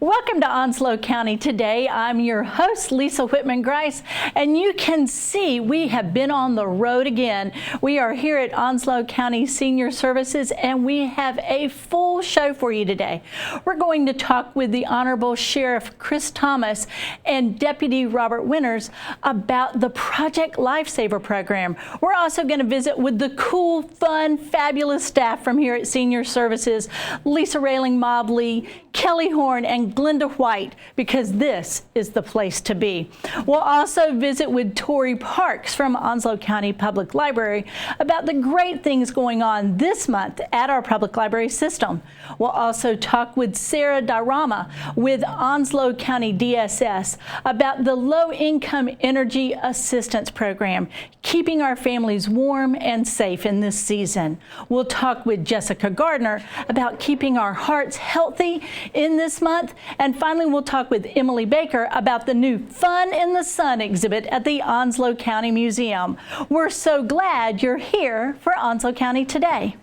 Welcome to Onslow County Today. I'm your host, Lisa Whitman-Grice, and you can see we have been on the road again. We are here at Onslow County Senior Services, and we have a full show for you today. We're going to talk with the Honorable Sheriff Chris Thomas and Deputy Robert Winters about the Project Lifesaver program. We're also going to visit with the cool, fun, fabulous staff from here at Senior Services, Lisa Railing-Mobley, Kelly Horne, and Glenda White, because this is the place to be. We'll also visit with Tory Parks from Onslow County Public Library about the great things going on this month at our public library system. We'll also talk with Sarah DiRoma with Onslow County DSS about the Low-Income Energy Assistance Program, keeping our families warm and safe in this season. We'll talk with Jessica Gardner about keeping our hearts healthy in this month. And finally, we'll talk with Emily Baker about the new Fun in the Sun exhibit at the Onslow County Museum. We're so glad you're here for Onslow County Today.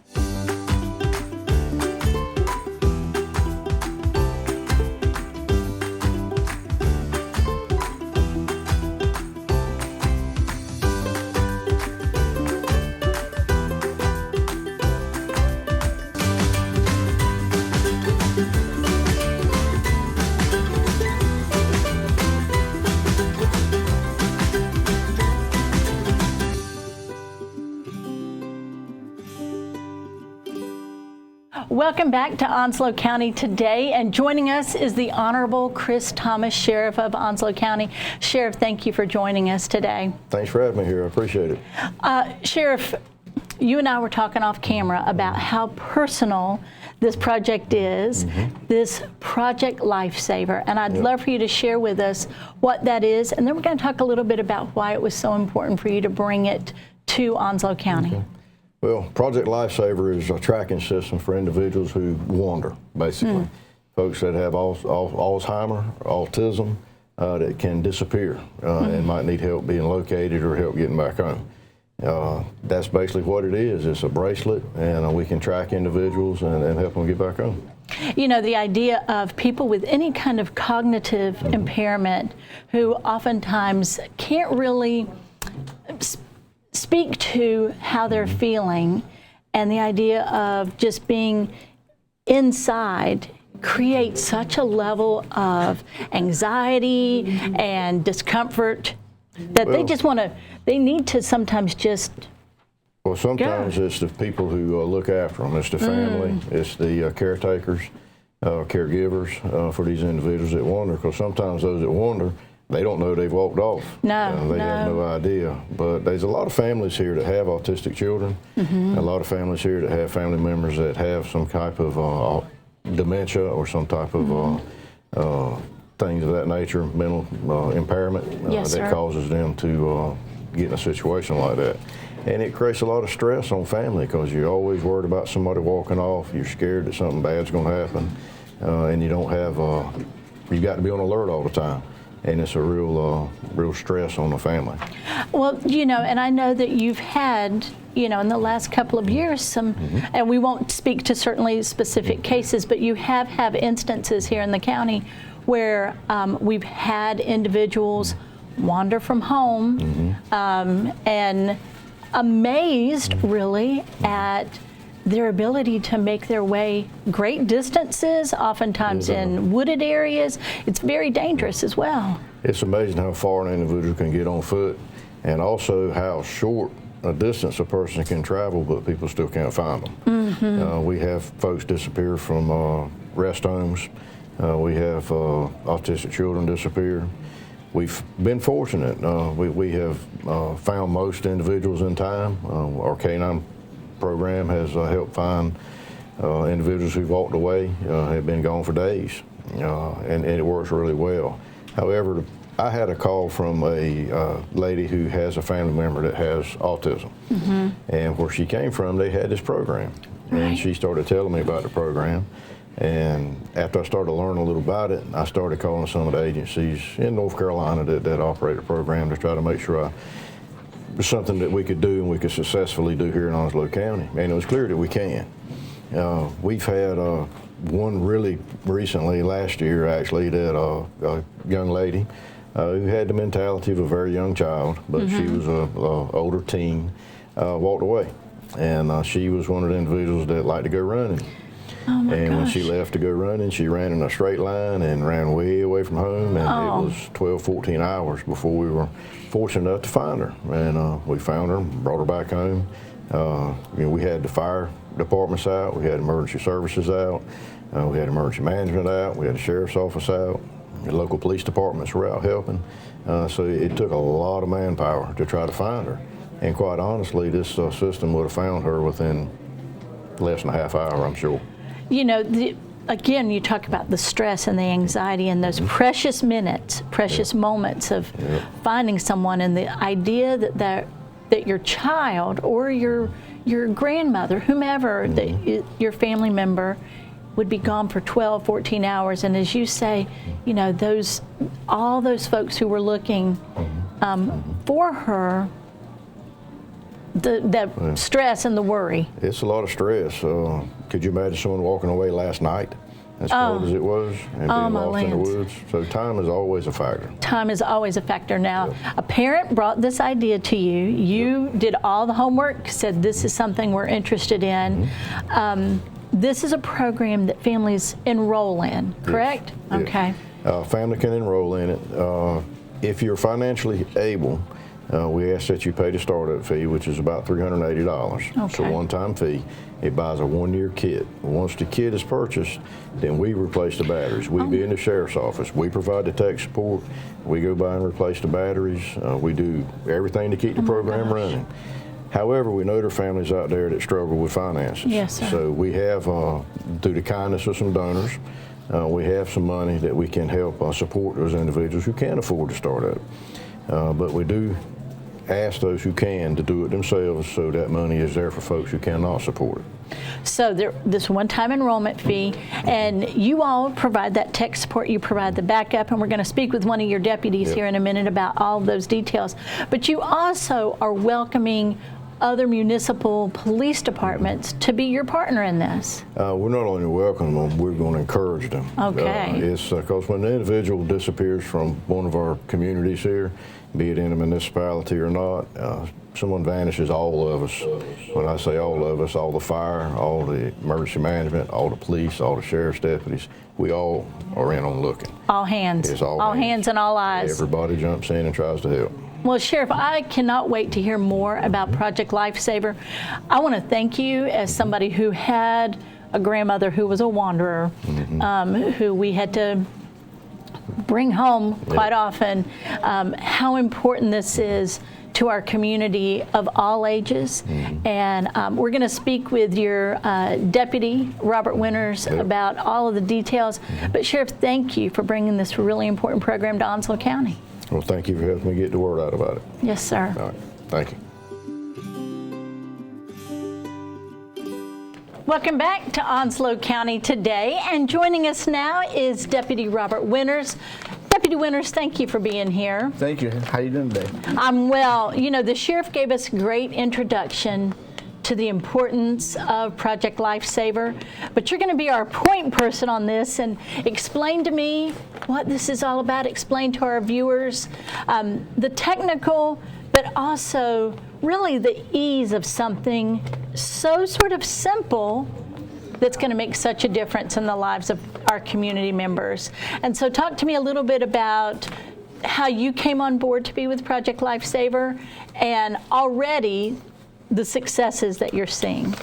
Welcome back to Onslow County Today, and joining us is the Honorable Chris Thomas, Sheriff of Onslow County. Sheriff, thank you for joining us today. Thanks for having me here. I appreciate it. Sheriff, you and I were talking off camera about how personal this project is, this Project Lifesaver, and I'd love for you to share with us what that is, and then we're going to talk a little bit about why it was so important for you to bring it to Onslow County. Okay. Well, Project Lifesaver is a tracking system for individuals who wander, basically. Folks that have Alzheimer, autism, that can disappear and might need help being located or help getting back home. That's basically what it is. It's a bracelet, and we can track individuals and help them get back home. You know, the idea of people with any kind of cognitive impairment who oftentimes can't really speak to how they're feeling, and the idea of just being inside creates such a level of anxiety and discomfort that they just want to, they need to sometimes just Well, sometimes it's the people who look after them. It's the family, it's the caretakers, caregivers for these individuals that wander, because sometimes those that wander, they don't know they've walked off. They have no idea. But there's a lot of families here that have autistic children, a lot of families here that have family members that have some type of dementia or some type of things of that nature, mental impairment that causes them to get in a situation like that. And it creates a lot of stress on family, because you're always worried about somebody walking off. You're scared that something bad's going to happen, and you don't have, you've got to be on alert all the time. And it's a real stress on the family. Well, you know, and I know that you've had, you know, in the last couple of years some, and we won't speak to certainly specific cases, but you have instances here in the county where we've had individuals wander from home and amazed really at their ability to make their way great distances, oftentimes in wooded areas. It's very dangerous as well. It's amazing how far an individual can get on foot, and also how short a distance a person can travel, but people still can't find them. We have folks disappear from rest homes. We have autistic children disappear. We've been fortunate. We have found most individuals in time. Our K-9 program has helped find individuals who walked away, have been gone for days, and it works really well. However, I had a call from a lady who has a family member that has autism, and where she came from, they had this program, and she started telling me about the program. And after I started learning a little about it, I started calling some of the agencies in North Carolina that operate the program to try to make sure it was something that we could do and we could successfully do here in Onslow County. And it was clear that we can. We've had one really recently, last year actually, that a young lady who had the mentality of a very young child, but she was a older teen, walked away. And she was one of the individuals that liked to go running. Oh my and gosh. when she left to go running, she ran in a straight line and ran way away from home, and it was 12, 14 hours before we were fortunate enough to find her. And we found her, brought her back home. We had the fire departments out, we had emergency services out, we had emergency management out, we had the sheriff's office out, the local police departments were out helping. So it took a lot of manpower to try to find her. And quite honestly, this system would have found her within less than a half hour, I'm sure. You know, again, you talk about the stress and the anxiety and those precious minutes, precious moments of finding someone, and the idea that your child or your grandmother, whomever, your family member, would be gone for 12, 14 hours. And as you say, you know, all those folks who were looking for her, the stress and the worry. It's a lot of stress. Could you imagine someone walking away last night, as cold as it was, and being lost in the woods? So time is always a factor. Time is always a factor. Now, a parent brought this idea to you. You did all the homework, said this is something we're interested in. This is a program that families enroll in, correct? Yes. Okay. Family can enroll in it. If you're financially able, we ask that you pay the startup fee, which is about $380. It's a one-time fee. It buys a one-year kit. Once the kit is purchased, then we replace the batteries. We be in the sheriff's office. We provide the tech support. We go by and replace the batteries. We do everything to keep the program running. However, we know there are families out there that struggle with finances. Yes, sir. So we have, through the kindness of some donors, we have some money that we can help support those individuals who can't afford to start up. But we do ask those who can to do it themselves, so that money is there for folks who cannot support it. So this one-time enrollment fee, and you all provide that tech support, you provide the backup, and we're going to speak with one of your deputies here in a minute about all of those details. But you also are welcoming other municipal police departments to be your partner in this. We're not only welcoming them, we're going to encourage them. Okay. It's because when an individual disappears from one of our communities here, be it in a municipality or not, someone vanishes, all of us. When I say all of us, all the fire, all the emergency management, all the police, all the sheriff's deputies, we all are in on looking. All hands. It's all hands and all eyes. Everybody jumps in and tries to help. Well, Sheriff, I cannot wait to hear more about Project Lifesaver. I want to thank you as somebody who had a grandmother who was a wanderer, who we had to bring home quite often, how important this is to our community of all ages. And we're going to speak with your deputy, Robert Winters, about all of the details. But Sheriff, thank you for bringing this really important program to Onslow County. Well, thank you for helping me get the word out about it. Yes, sir. All right. Thank you. Welcome back to Onslow County Today, and joining us now is Deputy Robert Winters. Deputy Winters, thank you for being here. Thank you. How are you doing today? I'm well. You know, the sheriff gave us a great introduction to the importance of Project Lifesaver, but you're going to be our point person on this and explain to me what this is all about, explain to our viewers the technical, but also really the ease of something so sort of simple that's going to make such a difference in the lives of our community members. And so talk to me a little bit about how you came on board to be with Project Lifesaver and already the successes that you're seeing.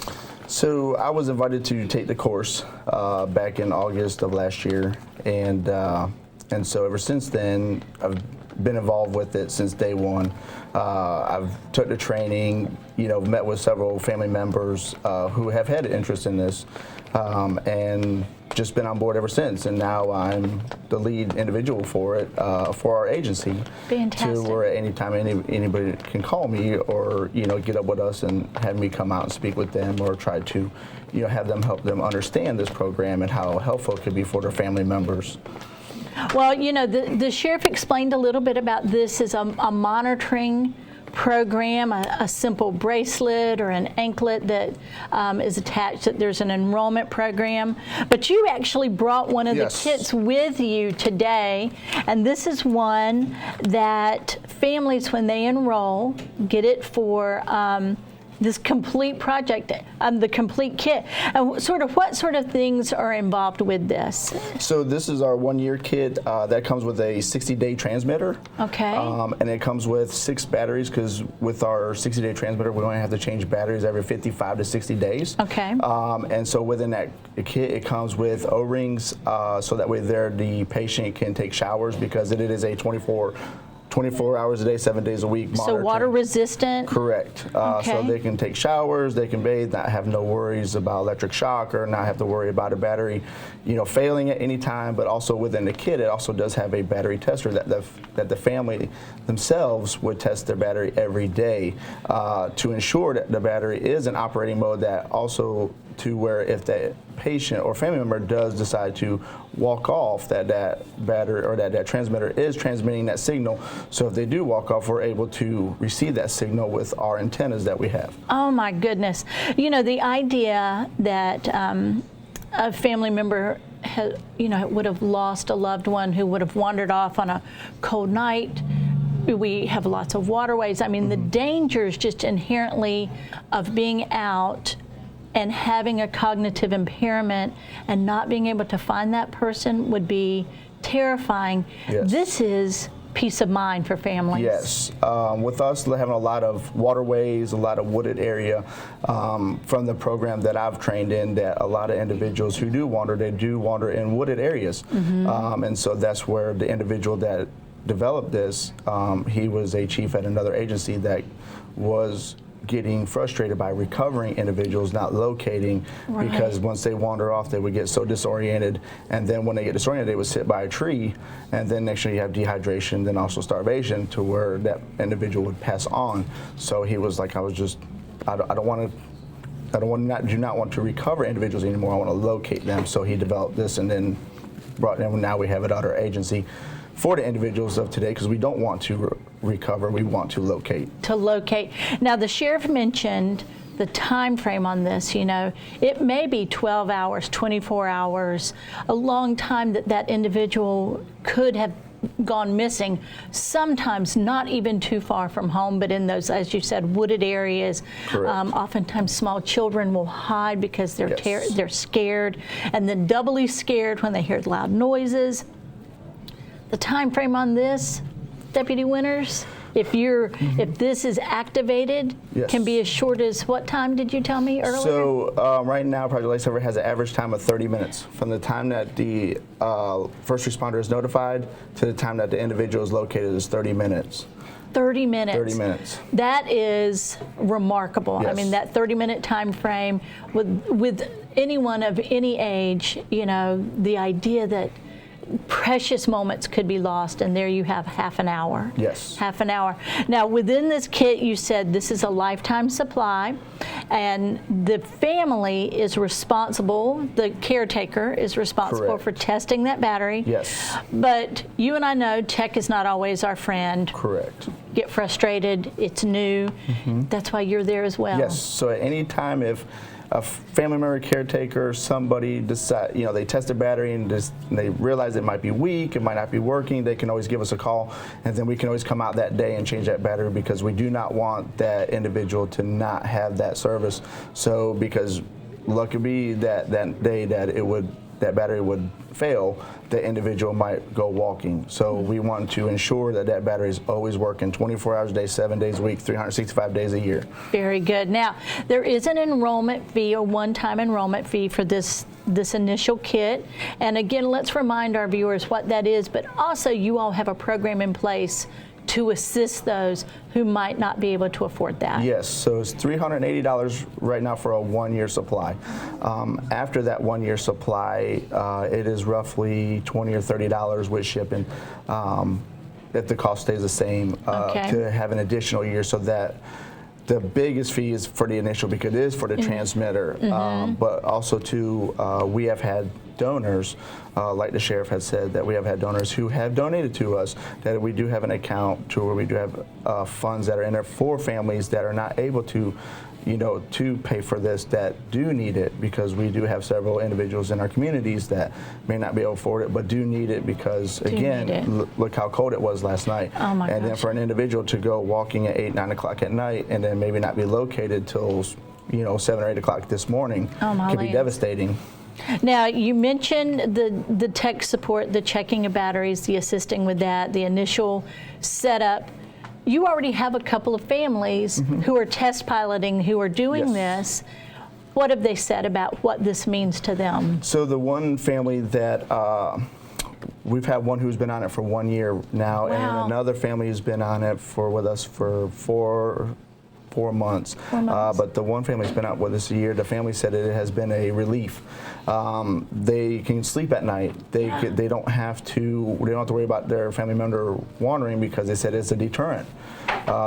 So I was invited to take the course back in August of last year, and so ever since then I've been involved with it since day one. I've took the training, met with several family members who have had an interest in this, and just been on board ever since. And now I'm the lead individual for it, for our agency. Fantastic. To where at any time anybody can call me or get up with us and have me come out and speak with them, or try to have them help them understand this program and how helpful it could be for their family members. Well, the sheriff explained a little bit about this as a monitoring program, a simple bracelet or an anklet that is attached. That there's an enrollment program. But you actually brought one of the kits with you today, and this is one that families, when they enroll, get it for this complete project, the complete kit. And what sort of things are involved with this? So this is our 1-year kit that comes with a 60-day transmitter. Okay. And it comes with 6 batteries, because with our 60-day transmitter, we only have to change batteries every 55 to 60 days. Okay. And so within that kit, it comes with O-rings, so that way the patient can take showers, because it is a 24 hours a day, 7 days a week monitoring. So water resistant? Correct. Okay. So they can take showers, they can bathe, not have no worries about electric shock, or not have to worry about a battery, failing at any time. But also within the kit, it also does have a battery tester that the family themselves would test their battery every day to ensure that the battery is in operating mode, that also to where if that patient or family member does decide to walk off, that battery or that transmitter is transmitting that signal. So if they do walk off, we're able to receive that signal with our antennas that we have. Oh my goodness. The idea that a family member would have lost a loved one who would have wandered off on a cold night. We have lots of waterways. I mean, the dangers just inherently of being out and having a cognitive impairment and not being able to find that person would be terrifying. Yes. This is peace of mind for families. Yes. With us having a lot of waterways, a lot of wooded area, from the program that I've trained in, that a lot of individuals who do wander, they do wander in wooded areas. And so that's where the individual that developed this, he was a chief at another agency that was getting frustrated by recovering individuals not locating, because once they wander off, they would get so disoriented, and then when they get disoriented, they would sit by a tree, and then next thing you have dehydration, then also starvation, to where that individual would pass on. So he was like, I do not want to recover individuals anymore. I want to locate them. So he developed this, and then brought them. Now we have it at our agency for the individuals of today, because we don't want to recover, we want to locate. To locate. Now, the sheriff mentioned the time frame on this. It may be 12 hours, 24 hours, a long time that individual could have gone missing, sometimes not even too far from home, but in those, as you said, wooded areas. Oftentimes small children will hide because they're scared, and then doubly scared when they hear loud noises. The time frame on this, Deputy Winters, if this is activated, can be as short as what time did you tell me earlier? So right now, Project Lifesaver has an average time of 30 minutes from the time that the first responder is notified to the time that the individual is located is 30 minutes. 30 minutes. 30 minutes. That is remarkable. Yes. I mean, that 30-minute time frame with anyone of any age, the idea that precious moments could be lost, and there you have half an hour. Yes. Half an hour. Now, within this kit, you said this is a lifetime supply, and the family is responsible, the caretaker is responsible for testing that battery. Yes. But you and I know tech is not always our friend. Correct. Get frustrated, it's new. That's why you're there as well. Yes. So at any time, if a family member, caretaker, somebody decide, they test their battery and they realize it might be weak, it might not be working, they can always give us a call, and then we can always come out that day and change that battery, because we do not want that individual to not have that service. So because luckily that day that battery would fail, the individual might go walking. So we want to ensure that battery is always working 24 hours a day, 7 days a week, 365 days a year. Very good. Now, there is an enrollment fee, a one-time enrollment fee for this initial kit. And again, let's remind our viewers what that is, but also you all have a program in place to assist those who might not be able to afford that. Yes, so it's $380 right now for a 1-year supply. After that 1-year supply, it is roughly $20 or $30 with shipping, if the cost stays the same, to have an additional year, so that the biggest fee is for the initial because it is for the transmitter, but also too, we have had donors, like the sheriff has said, that we have had donors who have donated to us, that we do have an account to where we do have funds that are in there for families that are not able to, to pay for this, that do need it, because we do have several individuals in our communities that may not be able to afford it, but do need it because, again, look how cold it was last night. Oh my and gosh. then for an individual to go walking at 8, 9 o'clock at night and then maybe not be located till, 7 or 8 o'clock this morning can be devastating. Now, you mentioned the tech support, the checking of batteries, the assisting with that, the initial setup. You already have a couple of families who are test piloting, who are doing this. What have they said about what this means to them? So the one family that we've had one who's been on it for 1 year now, and another family who's been on it with us for 4 months. But the one family's been out with us a year. The family said it has been a relief. They can sleep at night. They don't have to worry about their family member wandering, because they said it's a deterrent,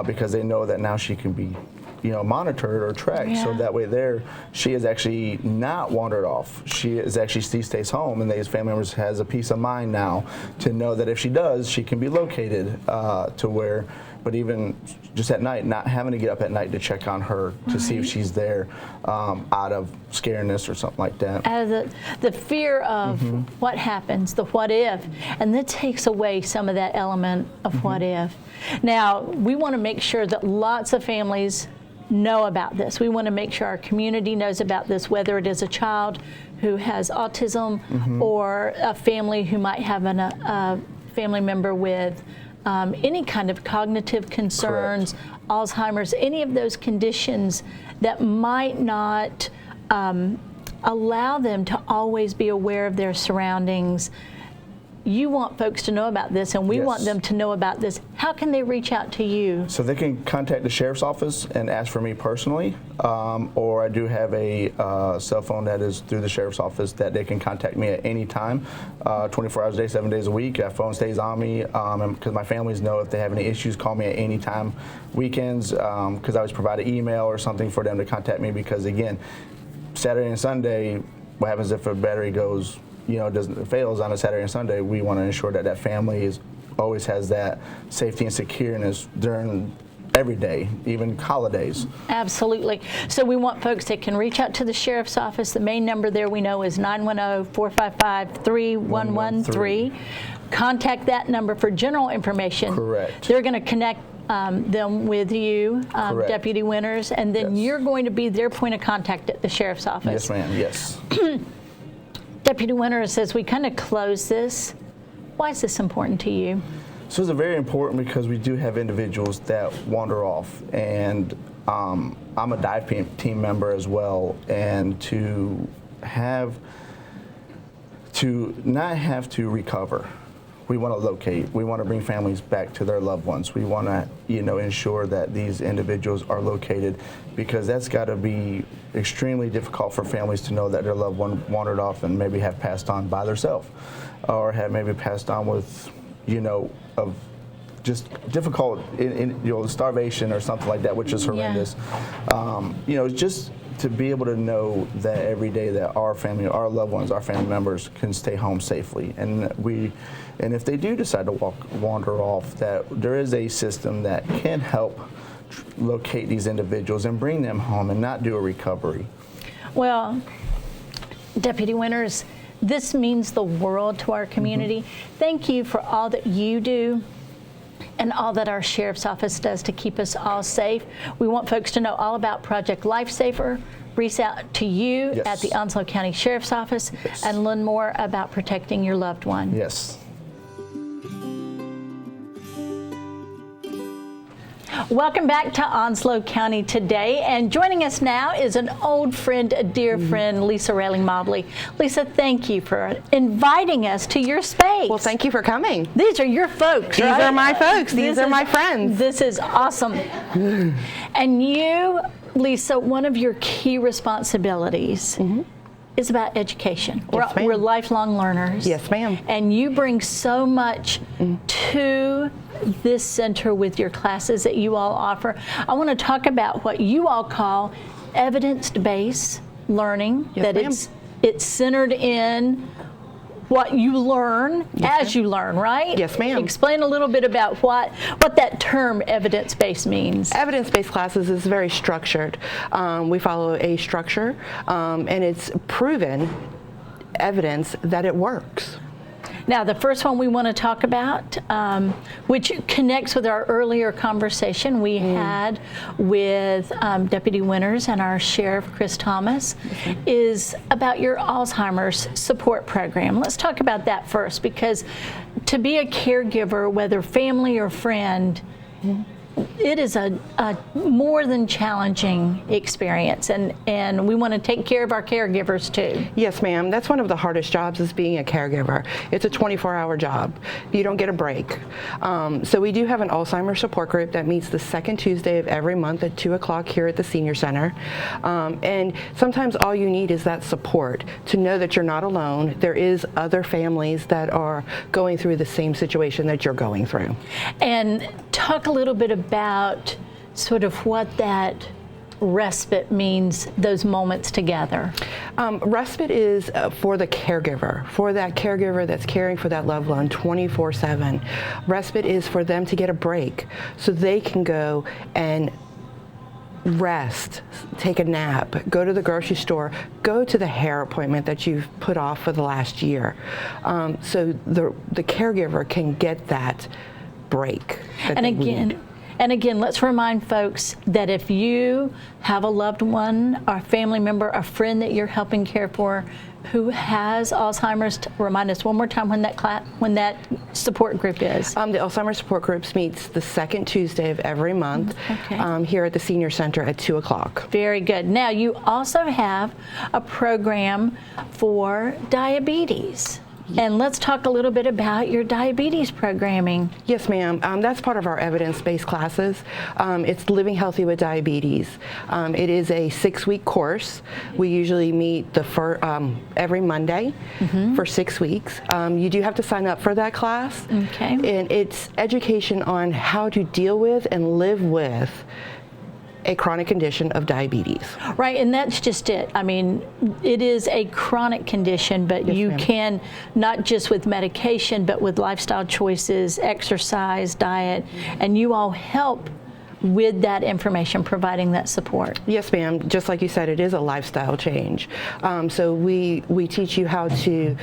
because they know that now she can be monitored or tracked, so that way she is actually not wandered off. She stays home, and these family members has a peace of mind now to know that if she does, she can be located to where. But even just at night, not having to get up at night to check on her to see if she's there, out of scariness or something like that. Out of the fear of what happens, the what if, and that takes away some of that element of what if. Now, we want to make sure that lots of families know about this. We want to make sure our community knows about this, whether it is a child who has autism or a family who might have a family member with any kind of cognitive concerns, Alzheimer's, any of those conditions that might not allow them to always be aware of their surroundings. You want folks to know about this, and we want them to know about this. How can they reach out to you? So they can contact the sheriff's office and ask for me personally, or I do have a cell phone that is through the sheriff's office that they can contact me at any time, 24 hours a day, 7 days a week. That phone stays on me, because my families know if they have any issues, call me at any time. Weekends, because I always provide an email or something for them to contact me, because again, Saturday and Sunday, what happens if a battery goes, fails on a Saturday and Sunday? We want to ensure that that family always has that safety and secureness during every day, even holidays. Absolutely. So we want folks that can reach out to the sheriff's office. The main number there we know is 910-455-3113. Contact that number for general information. Correct. They're going to connect them with you, Deputy Winters, and then you're going to be their point of contact at the sheriff's office. Yes, ma'am. Yes. Deputy Winters, as we kind of close this, why is this important to you? So it's very important because we do have individuals that wander off, and I'm a dive team member as well, and to not have to recover. We want to locate. We want to bring families back to their loved ones. We want to, ensure that these individuals are located, because that's got to be extremely difficult for families to know that their loved one wandered off and maybe have passed on by themselves, or have maybe passed on with, of just difficult, starvation or something like that, which is horrendous. Just to be able to know that every day that our family, our loved ones, our family members can stay home safely, and if they do decide to wander off, that there is a system that can help locate these individuals and bring them home and not do a recovery. Well, Deputy Winters, this means the world to our community. Thank you for all that you do and all that our sheriff's office does to keep us all safe. We want folks to know all about Project Lifesaver. Reach out to you at the Onslow County Sheriff's Office and learn more about protecting your loved one. Yes. Welcome back to Onslow County Today, and joining us now is an old friend, a dear friend, Lisa Railing-Mobley. Lisa, thank you for inviting us to your space. Well, thank you for coming. These are your folks, right? These are my folks. These are my friends. This is awesome. And you, Lisa, one of your key responsibilities is about education. Yes, we're lifelong learners. Yes, ma'am. And you bring so much to this center with your classes that you all offer. I want to talk about what you all call evidence-based learning. Yes, ma'am. It's centered in what you learn as you learn, right? Yes, ma'am. Explain a little bit about what that term evidence-based means. Evidence-based classes is very structured. We follow a structure, and it's proven evidence that it works. Now, the first one we want to talk about, which connects with our earlier conversation we had with Deputy Winters and our Sheriff, Chris Thomas, is about your Alzheimer's support program. Let's talk about that first, because to be a caregiver, whether family or friend, it is a more than challenging experience, and we want to take care of our caregivers too. Yes, ma'am. That's one of the hardest jobs, is being a caregiver. It's a 24-hour job. You don't get a break. So we do have an Alzheimer's support group that meets the second Tuesday of every month at 2 o'clock here at the Senior Center. And sometimes all you need is that support to know that you're not alone. There is other families that are going through the same situation that you're going through. And talk a little bit about sort of what that respite means, those moments together. Respite is for the caregiver, for that caregiver that's caring for that loved one 24/7. Respite is for them to get a break so they can go and rest, take a nap, go to the grocery store, go to the hair appointment that you've put off for the last year. So the caregiver can get that break. And again, let's remind folks that if you have a loved one, or a family member, a friend that you're helping care for who has Alzheimer's, remind us one more time when that support group is. The Alzheimer's support groups meets the second Tuesday of every month here at the Senior Center at 2 o'clock. Very good. Now, you also have a program for diabetes. And let's talk a little bit about your diabetes programming. Yes, ma'am. That's part of our evidence-based classes. It's Living Healthy with Diabetes. It is a 6-week course. We usually meet every Monday for 6 weeks. You do have to sign up for that class. Okay. And it's education on how to deal with and live with a chronic condition of diabetes. Right, and that's just it. I mean, it is a chronic condition, but you can, not just with medication, but with lifestyle choices, exercise, diet, and you all help with that information, providing that support. Yes, ma'am. Just like you said, it is a lifestyle change. So we teach you how to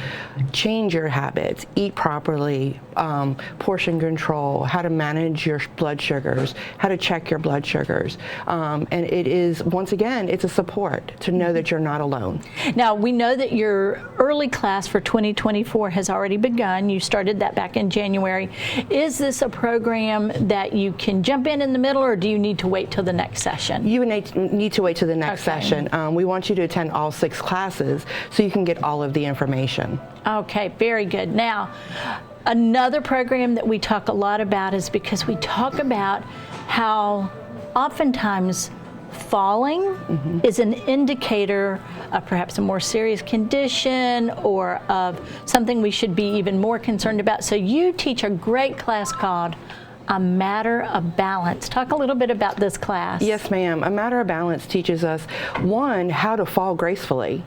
change your habits, eat properly, portion control, how to manage your blood sugars, how to check your blood sugars. And it is, once again, it's a support to know that you're not alone. Now, we know that your early class for 2024 has already begun. You started that back in January. Is this a program that you can jump in the middle, or do you need to wait till the next session? You need to wait till the next session. We want you to attend all 6 classes so you can get all of the information. Okay, very good. Now, another program that we talk a lot about is because we talk about how oftentimes falling is an indicator of perhaps a more serious condition or of something we should be even more concerned about. So you teach a great class called A Matter of Balance. Talk a little bit about this class. Yes, ma'am. A Matter of Balance teaches us, 1, how to fall gracefully,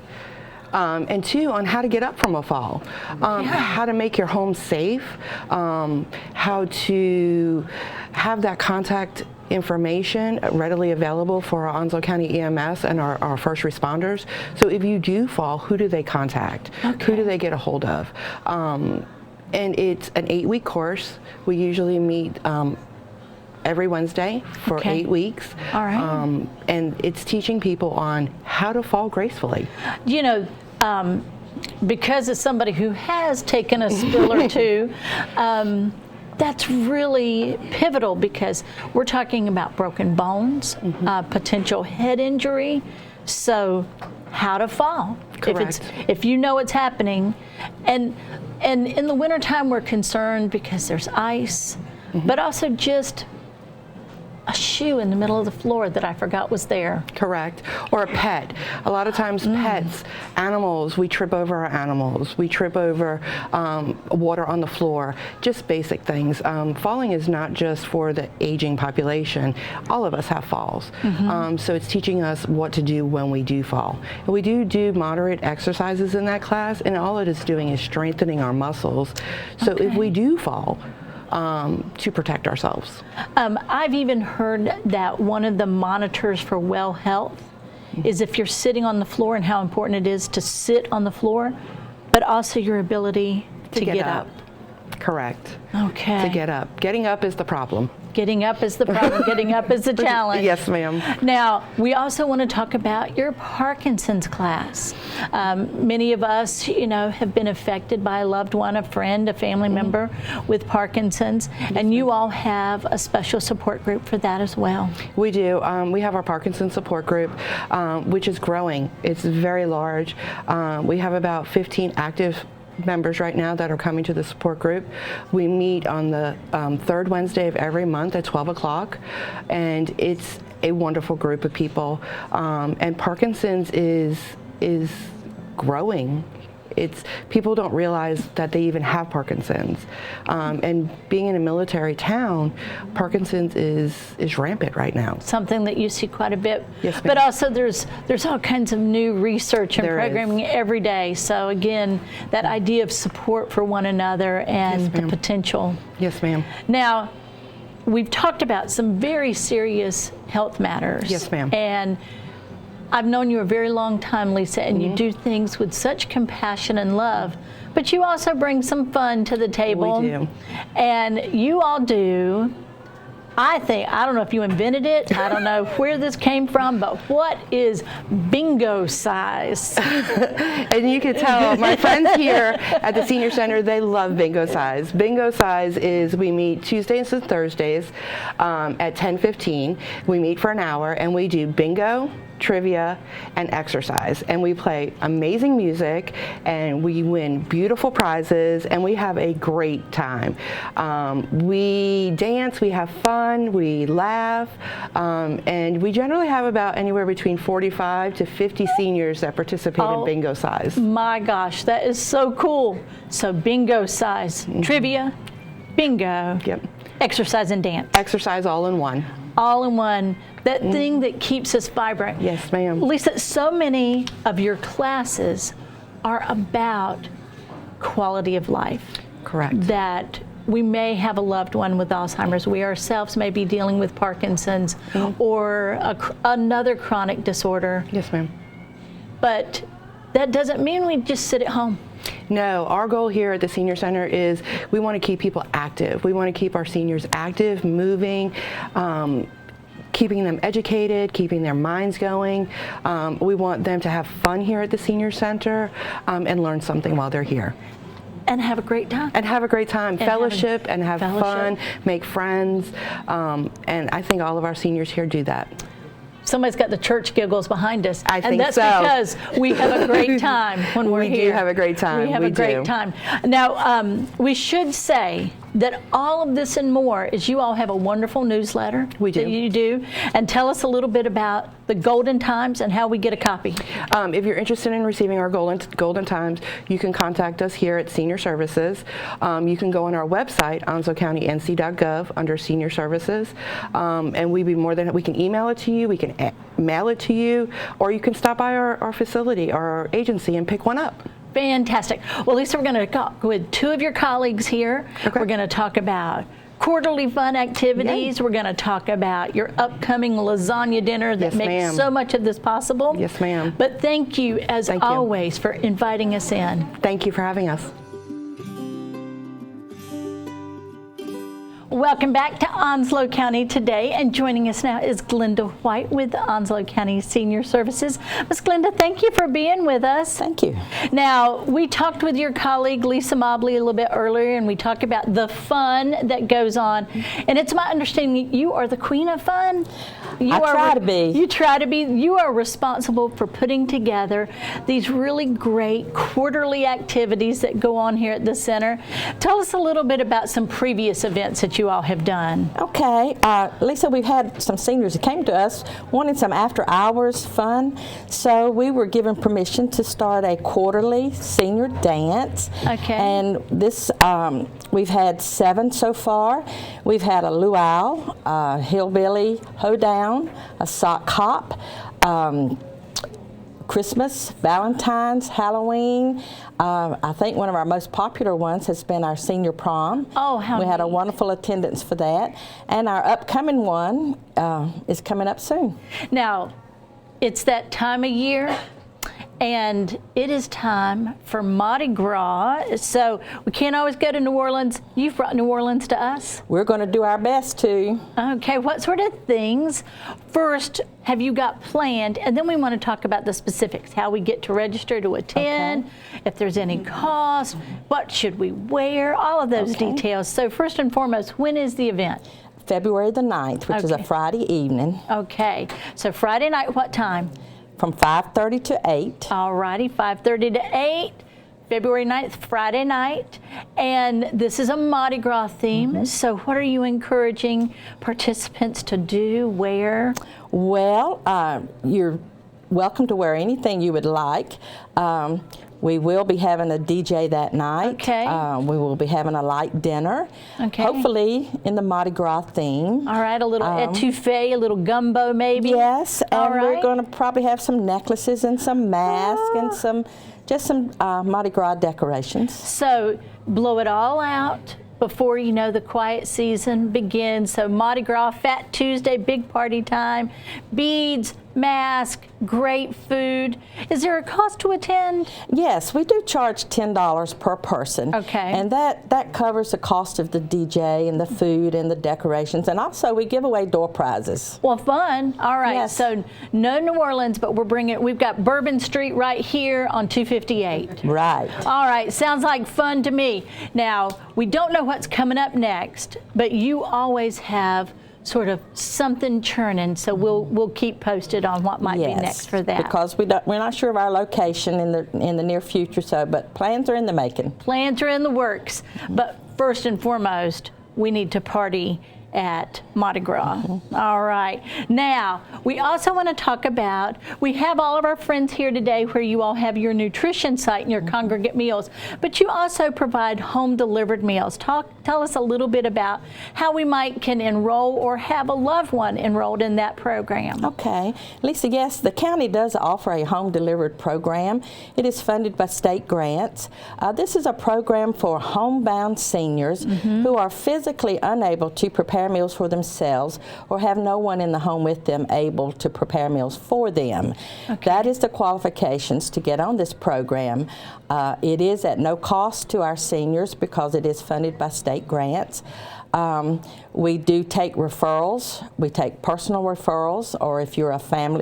and 2, on how to get up from a fall, how to make your home safe, how to have that contact information readily available for our Onslow County EMS and our first responders. So if you do fall, who do they contact? Who do they get a hold of? And it's an 8-week course. We usually meet every Wednesday for 8 weeks. All right. And it's teaching people on how to fall gracefully. You know, because as somebody who has taken a spill or two, that's really pivotal, because we're talking about broken bones, potential head injury. So how to fall. Correct. If you know it's happening. And in the wintertime, we're concerned because there's ice, but also just a shoe in the middle of the floor that I forgot was there. Correct. Or a pet. A lot of times pets, animals, we trip over our animals. We trip over water on the floor, just basic things. Falling is not just for the aging population. All of us have falls. So it's teaching us what to do when we do fall. And we do moderate exercises in that class, and all it is doing is strengthening our muscles. So if we do fall, to protect ourselves. I've even heard that one of the monitors for well health is if you're sitting on the floor and how important it is to sit on the floor, but also your ability to get up. Correct. Okay. To get up. Getting up is the problem. Getting up is the problem. Getting up is the challenge. Yes, ma'am. Now, we also want to talk about your Parkinson's class. Many of us, have been affected by a loved one, a friend, a family member with Parkinson's, and you all have a special support group for that as well. We do. We have our Parkinson's support group, which is growing. It's very large. We have about 15 active members right now that are coming to the support group. We meet on the third Wednesday of every month at 12 o'clock, and it's a wonderful group of people. And Parkinson's is growing. People don't realize that they even have Parkinson's. And being in a military town, Parkinson's is rampant right now. Something that you see quite a bit. Yes, ma'am. But also there's all kinds of new research and programming every day. So again, that idea of support for one another and the potential. Yes, ma'am. Now, we've talked about some very serious health matters. Yes, ma'am. And I've known you a very long time, Lisa, and you do things with such compassion and love, but you also bring some fun to the table. We do. And you all do, I don't know if you invented it, I don't know where this came from, but what is bingo size? And you can tell my friends here at the Senior Center, they love bingo size. Bingo size is we meet Tuesdays and Thursdays at 10:15. We meet for an hour and we do bingo, trivia, and exercise. And we play amazing music and we win beautiful prizes and we have a great time. We dance, we have fun, we laugh, and we generally have about anywhere between 45 to 50 seniors that participate in bingo size. My gosh, that is so cool. So bingo size, trivia, bingo, exercise and dance. Exercise all in one. All in one, that thing that keeps us vibrant. Yes, ma'am. Lisa, so many of your classes are about quality of life. Correct. That we may have a loved one with Alzheimer's. We ourselves may be dealing with Parkinson's or another chronic disorder. Yes, ma'am. But that doesn't mean we just sit at home. No, our goal here at the Senior Center is we want to keep people active. We want to keep our seniors active, moving, keeping them educated, keeping their minds going. We want them to have fun here at the Senior Center and learn something while they're here. And have a great time. And have a great time. Fellowship and have fun, make friends. And I think all of our seniors here do that. Somebody's got the church giggles behind us. I think and that's so. Because we have a great time when we're here. We do have a great time. We have a great time. Now, we should say that all of this and more is you all have a wonderful newsletter that you do. And tell us a little bit about the Golden Times and how we get a copy. If you're interested in receiving our Golden Times, you can contact us here at Senior Services. You can go on our website, onslowcountync.gov, under Senior Services, and we'd be more than we can email it to you, we can mail it to you, or you can stop by our facility or our agency and pick one up. Fantastic. Well, Lisa, we're going to talk with two of your colleagues here. Okay. We're going to talk about quarterly fun activities. Yay. We're going to talk about your upcoming lasagna dinner that makes so much of this possible. Yes, ma'am. But thank you, as always, for inviting us in. Thank you for having us. Welcome back to Onslow County Today, and joining us now is Glenda White with Onslow County Senior Services. Ms. Glenda, thank you for being with us. Thank you. Now, we talked with your colleague Lisa Mobley a little bit earlier, and we talked about the fun that goes on. And it's my understanding you are the queen of fun. I try to be. You try to be. You are responsible for putting together these really great quarterly activities that go on here at the center. Tell us a little bit about some previous events that that you all have done. Okay, Lisa, we've had some seniors that came to us wanting some after-hours fun, so we were given permission to start a quarterly senior dance. Okay. And this, we've had 7 so far. We've had a luau, a hillbilly hoedown, a sock hop, Christmas, Valentine's, Halloween. I think one of our most popular ones has been our senior prom. Oh, how We had a neat. wonderful attendance for that. And our upcoming one is coming up soon. Now, it's that time of year, and it is time for Mardi Gras. So we can't always go to New Orleans. You've brought New Orleans to us. We're going to do our best to. Okay, what sort of things first have you got planned? And then we want to talk about the specifics, how we get to register to attend, if there's any cost, what should we wear, all of those Okay. details. So first and foremost, when is the event? February the 9th, which is a Okay. Friday evening, Okay, so Friday night, what time? from 5:30 to 8. All righty, 5:30 to 8, February 9th, Friday night. And this is a Mardi Gras theme. So what are you encouraging participants to do, wear? Well, you're welcome to wear anything you would like. We will be having a DJ that night. Okay. We will be having a light dinner. Okay. Hopefully in the Mardi Gras theme. All right, a little etouffee, a little gumbo maybe? Yes, and All we're right. going to probably have some necklaces and some masks and just some Mardi Gras decorations. So blow it all out before you know the quiet season begins. So Mardi Gras, Fat Tuesday, big party time, beads, mask, great food. Is there a cost to attend? Yes, we do charge $10 per person. Okay. And that covers the cost of the DJ and the food and the decorations, and also we give away door prizes. Well, fun. All right. Yes. So no New Orleans, but we've got Bourbon Street right here on 258. Right. All right, sounds like fun to me. Now, we don't know what's coming up next, but you always have sort of something churning, so we'll keep posted on what might be next for that. Because we're not sure of our location in the near future, but plans are in the making. Plans are in the works, but first and foremost, we need to party at Mardi Gras. All right. Now, we also want to talk about, we have all of our friends here today where you all have your nutrition site and your congregate meals, but you also provide home delivered meals. Tell us a little bit about how we can enroll or have a loved one enrolled in that program. Okay. Lisa, yes, the county does offer a home delivered program. It is funded by state grants. This is a program for homebound seniors who are physically unable to prepare meals for themselves or have no one in the home with them able to prepare meals for them. Okay. That is the qualifications to get on this program. It is at no cost to our seniors because it is funded by state grants. We do take referrals. We take personal referrals, or if you're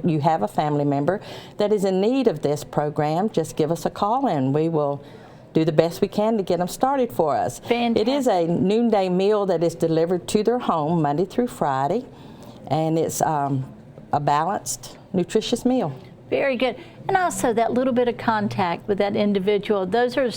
you have a family member that is in need of this program, just give us a call and we will do the best we can to get them started for us. Fantastic. It is a noonday meal that is delivered to their home Monday through Friday, and it's a balanced, nutritious meal. Very good. And also that little bit of contact with that individual. Those are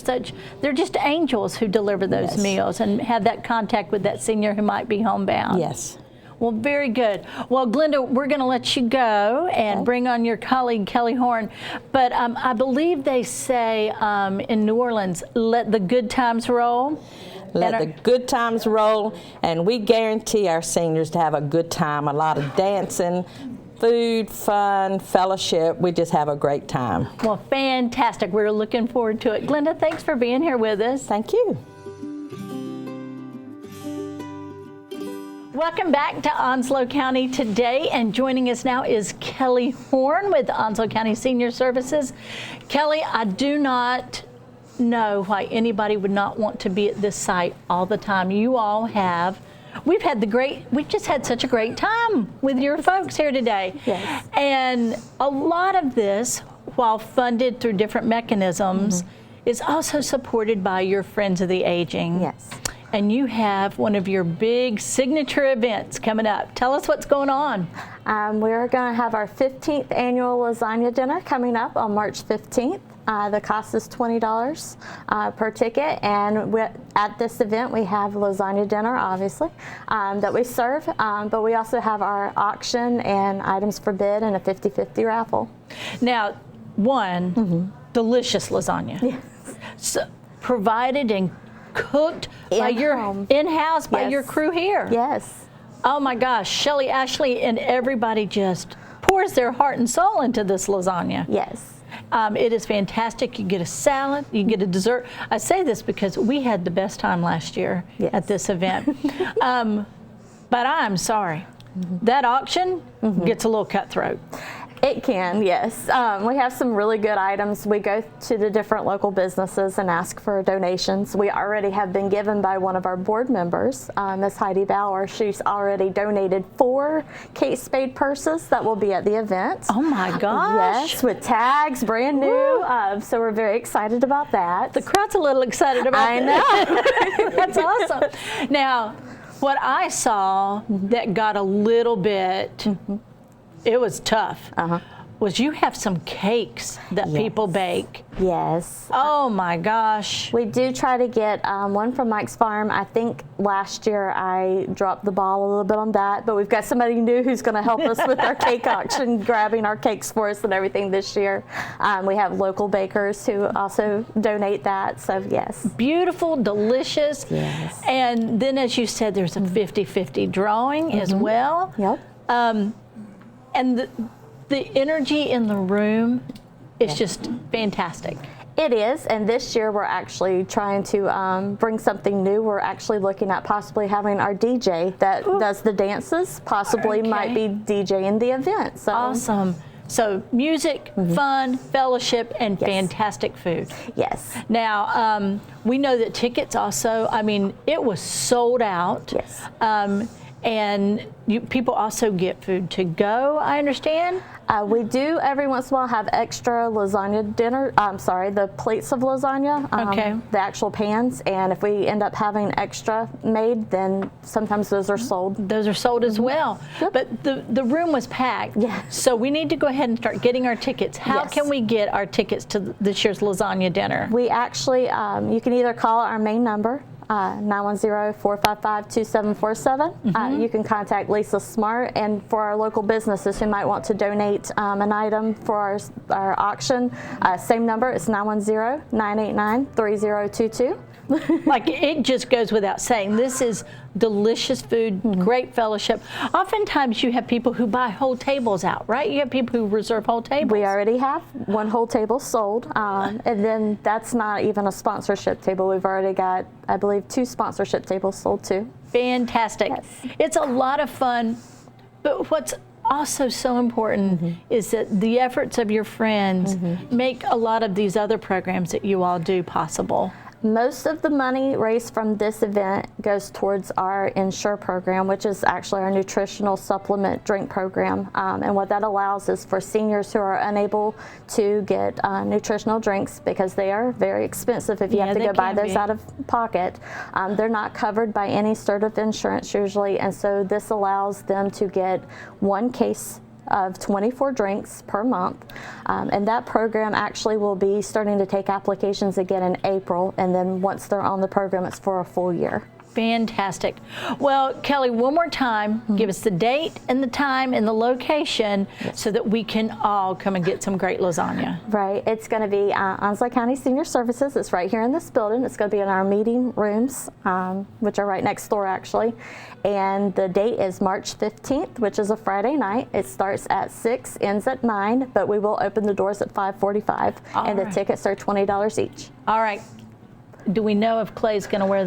they're just angels who deliver those Yes. meals and have that contact with that senior who might be homebound. Yes. Well, very good. Well, Glenda, we're going to let you go and bring on your colleague, Kelly Horne. But I believe they say in New Orleans, let the good times roll. Let the good times roll, and we guarantee our seniors to have a good time, a lot of dancing, food, fun, fellowship. We just have a great time. Well, fantastic. We're looking forward to it. Glenda, thanks for being here with us. Thank you. Welcome back to Onslow County Today, and joining us now is Kelly Horne with Onslow County Senior Services. Kelly, I do not know why anybody would not want to be at this site all the time. You all have. We've just had such a great time with your folks here today. Yes. And a lot of this, while funded through different mechanisms, is also supported by your Friends of the Aging. Yes. And you have one of your big signature events coming up. Tell us what's going on. We're going to have our 15th annual Lasagna Dinner coming up on March 15th. The cost is $20 per ticket, and at this event we have Lasagna Dinner, obviously, that we serve, but we also have our auction and items for bid and a 50-50 raffle. Now, delicious lasagna. Yes. So, provided and cooked by your in-house, by your crew here. Yes. Oh my gosh, Shelly, Ashley, and everybody just pours their heart and soul into this lasagna. Yes. It is fantastic. You get a salad, you get a dessert. I say this because we had the best time last year at this event. But I'm sorry, that auction gets a little cutthroat. It can, yes. We have some really good items. We go to the different local businesses and ask for donations. We already have been given by one of our board members, Miss Heidi Bauer. She's already donated 4 Kate Spade purses that will be at the event. Oh my gosh. Yes, with tags, brand new. So we're very excited about that. The crowd's a little excited about I know. That's awesome. Now, what I saw that got a little bit, it was tough, was you have some cakes that people bake. Yes. Oh my gosh. We do try to get one from Mike's Farm. I think last year I dropped the ball a little bit on that, but we've got somebody new who's going to help us with our cake auction, grabbing our cakes for us and everything this year. We have local bakers who also donate that, so yes. Beautiful, delicious. Yes. And then as you said, there's a 50-50 drawing as well. Yep. And the energy in the room is just fantastic. It is, and this year we're actually trying to bring something new. We're actually looking at possibly having our DJ that does the dances, possibly might be DJing the event. So. Awesome. So music, fun, fellowship, and fantastic food. Yes. Now, we know that tickets also, I mean, it was sold out. Yes. And people also get food to go, I understand? We do every once in a while have extra lasagna dinner, the plates of lasagna, the actual pans, and if we end up having extra made, then sometimes those are sold. Those are sold as well. Yep. But the room was packed. Yeah. So we need to go ahead and start getting our tickets. How can we get our tickets to this year's Lasagna Dinner? We actually, you can either call our main number, 910-455-2747. You can contact Lisa Smart, and for our local businesses who might want to donate an item for our auction, same number, it's 910-989-3022. Like, it just goes without saying, this is delicious food, great fellowship. Oftentimes you have people who buy whole tables out, right? You have people who reserve whole tables. We already have one whole table sold, and then that's not even a sponsorship table. We've already got, I believe, 2 sponsorship tables sold too. Fantastic. Yes. It's a lot of fun, but what's also so important is that the efforts of your friends make a lot of these other programs that you all do possible. Most of the money raised from this event goes towards our Ensure program, which is actually our nutritional supplement drink program. And what that allows is for seniors who are unable to get nutritional drinks, because they are very expensive if you have to go buy those out of pocket. They're not covered by any sort of insurance usually, and so this allows them to get 1 case of 24 drinks per month, and that program actually will be starting to take applications again in April, and then once they're on the program, it's for a full year. Fantastic. Well, Kelly, one more time, give us the date and the time and the location so that we can all come and get some great lasagna. Right. It's going to be Onslow County Senior Services. It's right here in this building. It's going to be in our meeting rooms, which are right next door, actually. And the date is March 15th, which is a Friday night. It starts at 6, ends at 9, but we will open the doors at 5:45, and the tickets are $20 each. All right. Do we know if Clay's going to wear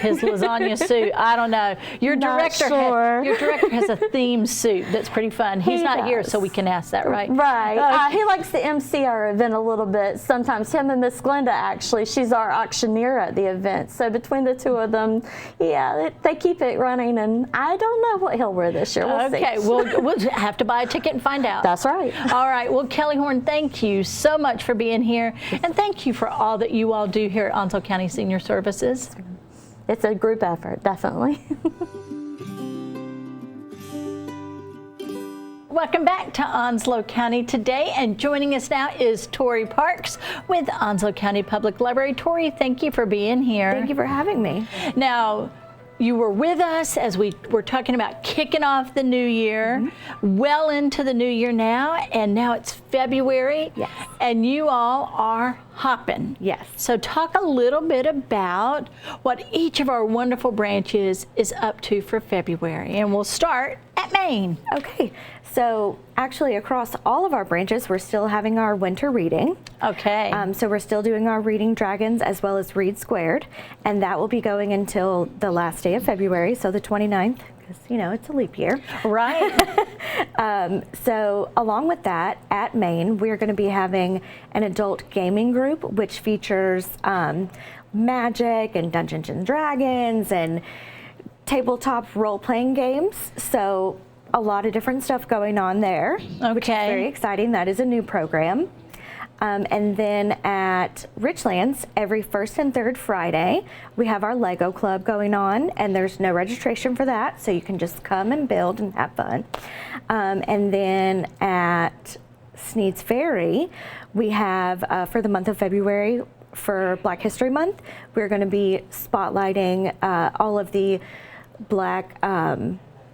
his lasagna suit? I don't know. Your director has a theme suit that's pretty fun. He's not here, so we can ask that, right? Right. He likes to MC our event a little bit. Sometimes him and Miss Glenda, actually, she's our auctioneer at the event. So between the two of them, they keep it running, and I don't know what he'll wear this year. We'll see. Okay, we'll have to buy a ticket and find out. That's right. All right. Well, Kelly Horne, thank you so much for being here, and thank you for all that you all do here at Onslow County Senior Services. It's a group effort, definitely. Welcome back to Onslow County Today, and joining us now is Tory Parks with Onslow County Public Library. Tory, thank you for being here. Thank you for having me. Now, you were with us as we were talking about kicking off the new year, well into the new year now, and now it's February. Yes. And you all are hopping. Yes. So talk a little bit about what each of our wonderful branches is up to for February, and we'll start at Maine. Okay, so actually across all of our branches, we're still having our winter reading. Okay. So we're still doing our Reading Dragons as well as Read Squared, and that will be going until the last day of February, so the 29th, because, you know, it's a leap year. Right. So along with that, at Maine, we're going to be having an adult gaming group, which features Magic and Dungeons and Dragons and tabletop role-playing games. So a lot of different stuff going on there, which is very exciting. That is a new program. And then at Richlands, every first and third Friday, we have our Lego Club going on, and there's no registration for that, so you can just come and build and have fun. And then at Sneed's Ferry, we have, for the month of February, for Black History Month, we're going to be spotlighting all of the Black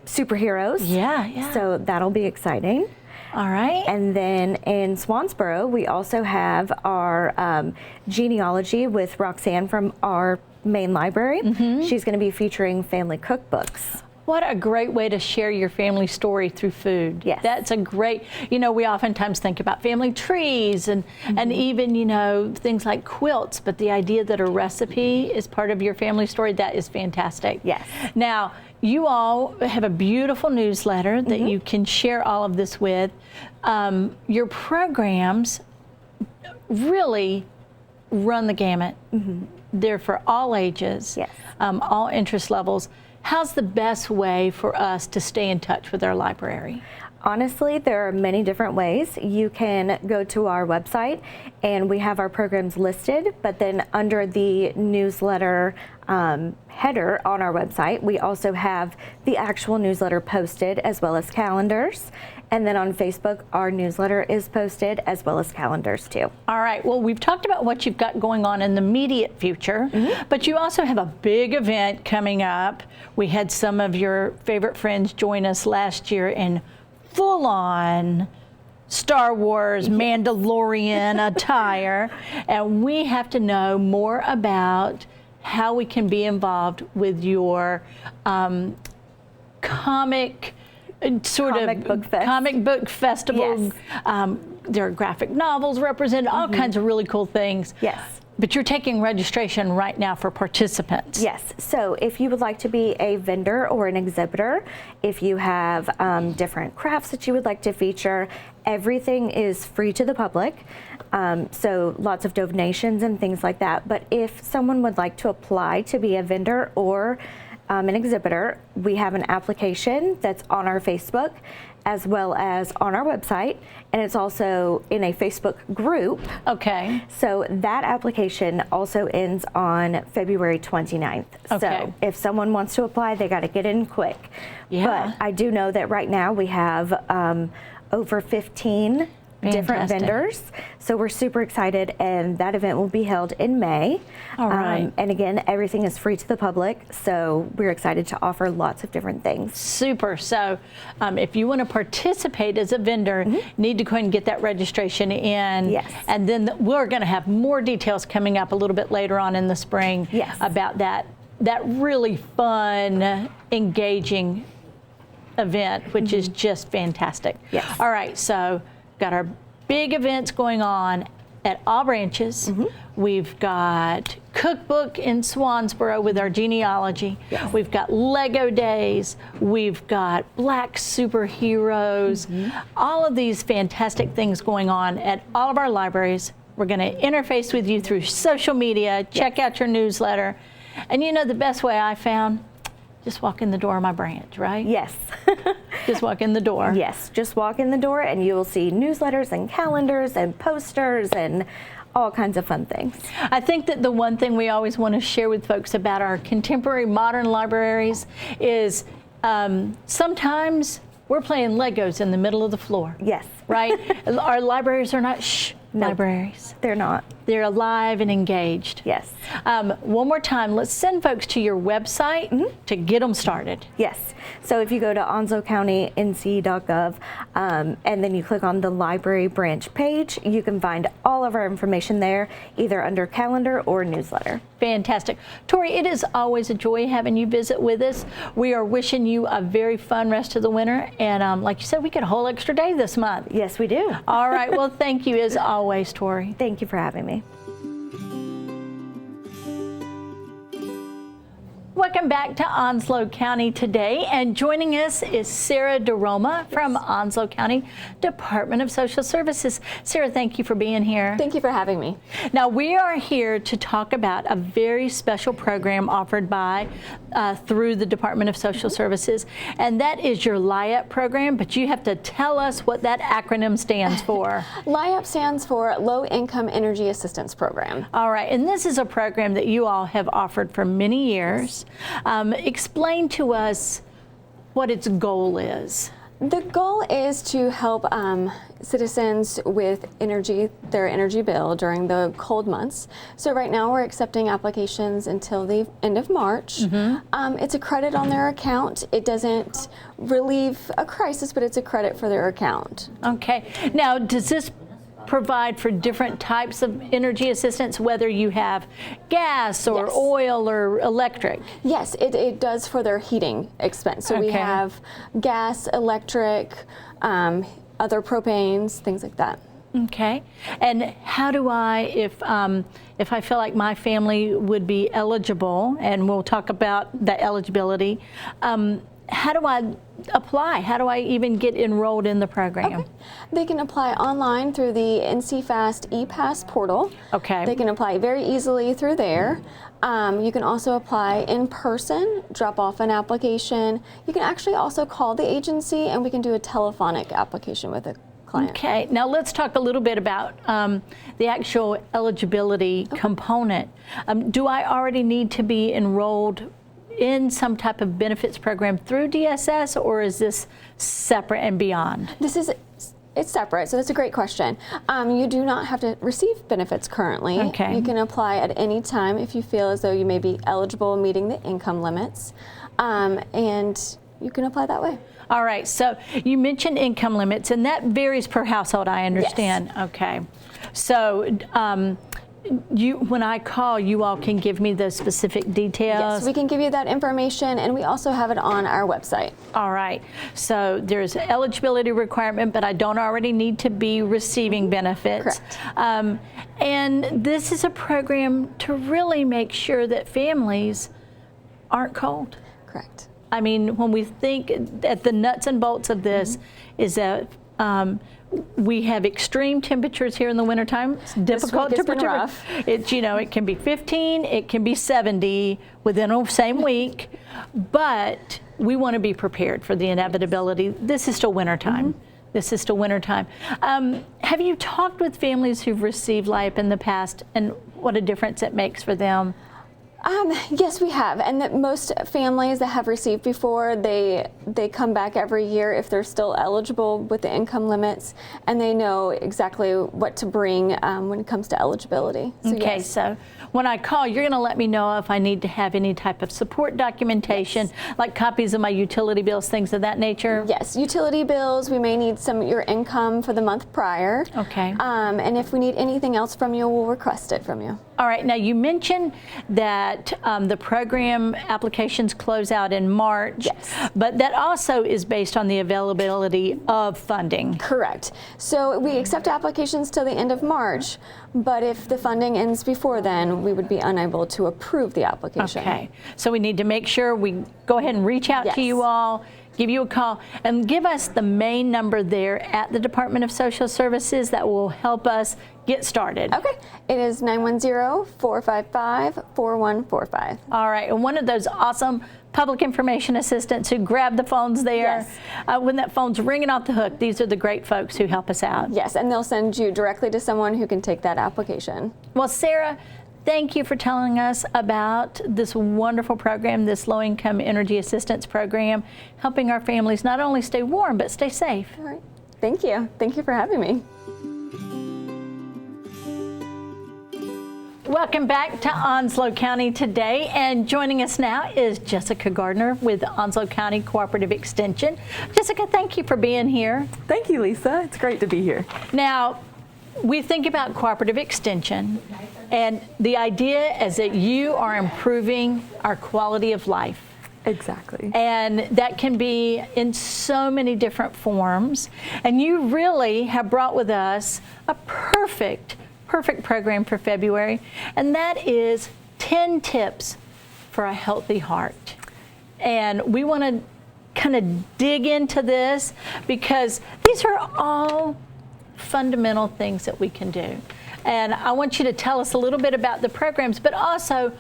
superheroes. Yeah. So that'll be exciting. All right. And then in Swansboro, we also have our genealogy with Roxanne from our main library. She's going to be featuring family cookbooks. What a great way to share your family story through food. Yes. That's a great, you know, we oftentimes think about family trees and even, you know, things like quilts, but the idea that a recipe is part of your family story, that is fantastic. Yes. Now, you all have a beautiful newsletter that you can share all of this with. Your programs really run the gamut. They're for all ages, Yes. All interest levels. How's the best way for us to stay in touch with our library? Honestly, there are many different ways. You can go to our website and we have our programs listed, but then under the newsletter header on our website, we also have the actual newsletter posted as well as calendars. And then on Facebook, our newsletter is posted as well as calendars too. All right, well, we've talked about what you've got going on in the immediate future, but you also have a big event coming up. We had some of your favorite friends join us last year in full-on Star Wars Mandalorian attire, and we have to know more about how we can be involved with your comic book festival. Yes. There are graphic novels represented, all kinds of really cool things. Yes. But you're taking registration right now for participants. Yes, so if you would like to be a vendor or an exhibitor, if you have different crafts that you would like to feature, everything is free to the public. So lots of donations and things like that. But if someone would like to apply to be a vendor or an exhibitor, we have an application that's on our Facebook as well as on our website, and it's also in a Facebook group. Okay. So that application also ends on February 29th. Okay. So if someone wants to apply, they got to get in quick. Yeah. But I do know that right now we have over 15 different vendors. So we're super excited, and that event will be held in May. All right. And again, everything is free to the public, so we're excited to offer lots of different things. Super. So if you want to participate as a vendor, need to go ahead and get that registration in. Yes. And then we're going to have more details coming up a little bit later on in the spring about that really fun, engaging event, which is just fantastic. Yes. All right. So got our big events going on at all branches. We've got cookbook in Swansboro with our genealogy. Yes. We've got Lego days. We've got Black superheroes. All of these fantastic things going on at all of our libraries. We're going to interface with you through social media. Check out your newsletter. And you know the best way I found? Just walk in the door of my branch, right? Yes. Just walk in the door. Yes, just walk in the door and you will see newsletters and calendars and posters and all kinds of fun things. I think that the one thing we always want to share with folks about our contemporary modern libraries is sometimes we're playing Legos in the middle of the floor. Yes. Right? Our libraries are not No, libraries. They're not. They're alive and engaged. Yes. One more time, let's send folks to your website to get them started. Yes. So if you go to onslowcountync.gov and then you click on the library branch page, you can find all of our information there, either under calendar or newsletter. Fantastic. Tory, it is always a joy having you visit with us. We are wishing you a very fun rest of the winter. And like you said, we get a whole extra day this month. Yes, we do. All right. Well, thank you as always, Tory. Thank you for having me. Welcome back to Onslow County Today, and joining us is Sarah DiRoma from Onslow County Department of Social Services. Sarah, thank you for being here. Thank you for having me. Now, we are here to talk about a very special program offered by through the Department of Social Services, and that is your LIEAP program, but you have to tell us what that acronym stands for. LIEAP stands for Low Income Energy Assistance Program. All right, and this is a program that you all have offered for many years. Explain to us what its goal is. The goal is to help citizens with their energy bill during the cold months. So right now we're accepting applications until the end of March. It's a credit on their account. It doesn't relieve a crisis, but it's a credit for their account. Okay. Now, does this provide for different types of energy assistance, whether you have gas or Yes. oil or electric? Yes, it does for their heating expense. So we Okay. have gas, electric, other propanes, things like that. Okay. And how do I, if I feel like my family would be eligible, and we'll talk about the eligibility, how do I apply? How do I even get enrolled in the program? Okay. They can apply online through the NC Fast ePass portal. Okay. They can apply very easily through there. You can also apply in person, drop off an application. You can actually also call the agency and we can do a telephonic application with a client. Okay, now let's talk a little bit about the actual eligibility component. Do I already need to be enrolled in some type of benefits program through DSS, or is this separate and beyond? It's separate, so that's a great question. You do not have to receive benefits currently. Okay. You can apply at any time if you feel as though you may be eligible meeting the income limits, and you can apply that way. All right, so you mentioned income limits, and that varies per household, I understand. Yes. Okay, so when I call, you all can give me those specific details? Yes, we can give you that information, and we also have it on our website. All right, so there's eligibility requirement, but I don't already need to be receiving benefits. Correct. And this is a program to really make sure that families aren't cold. Correct. I mean, when we think at the nuts and bolts of this, is that we have extreme temperatures here in the wintertime. It's difficult to predict. Rough. It's, it can be 15, it can be 70 within the same week, but we want to be prepared for the inevitability. This is still wintertime. This is still wintertime. Have you talked with families who've received LIEAP in the past and what a difference it makes for them? Yes, we have, and that most families that have received before, they come back every year if they're still eligible with the income limits, and they know exactly what to bring when it comes to eligibility. So Okay, yes. so when I call, you're going to let me know if I need to have any type of support documentation, like copies of my utility bills, things of that nature? Yes, utility bills, we may need your income for the month prior. Okay. And if we need anything else from you, we'll request it from you. All right, now you mentioned that the program applications close out in March, Yes. but that also is based on the availability of funding. Correct. So we accept applications till the end of March, but if the funding ends before then, we would be unable to approve the application. Okay, so we need to make sure we go ahead and reach out to Yes. you all, give you a call, and give us the main number there at the Department of Social Services that will help us get started. Okay, it is 910-455-4145. All right, and one of those awesome public information assistants who grab the phones there. Yes. When that phone's ringing off the hook, these are the great folks who help us out. Yes, and they'll send you directly to someone who can take that application. Well, Sarah, thank you for telling us about this wonderful program, this low-income energy assistance program, helping our families not only stay warm, but stay safe. All right. Thank you. Thank you for having me. Welcome back to Onslow County Today, and joining us now is Jessica Gardner with Onslow County Cooperative Extension. Jessica, thank you for being here. Thank you, Lisa. It's great to be here. Now, we think about cooperative extension, and the idea is that you are improving our quality of life. Exactly. And that can be in so many different forms. And you really have brought with us a perfect program for February, and that is 10 tips for a healthy heart. And we want to kind of dig into this because these are all fundamental things that we can do. And I want you to tell us a little bit about the programs, but also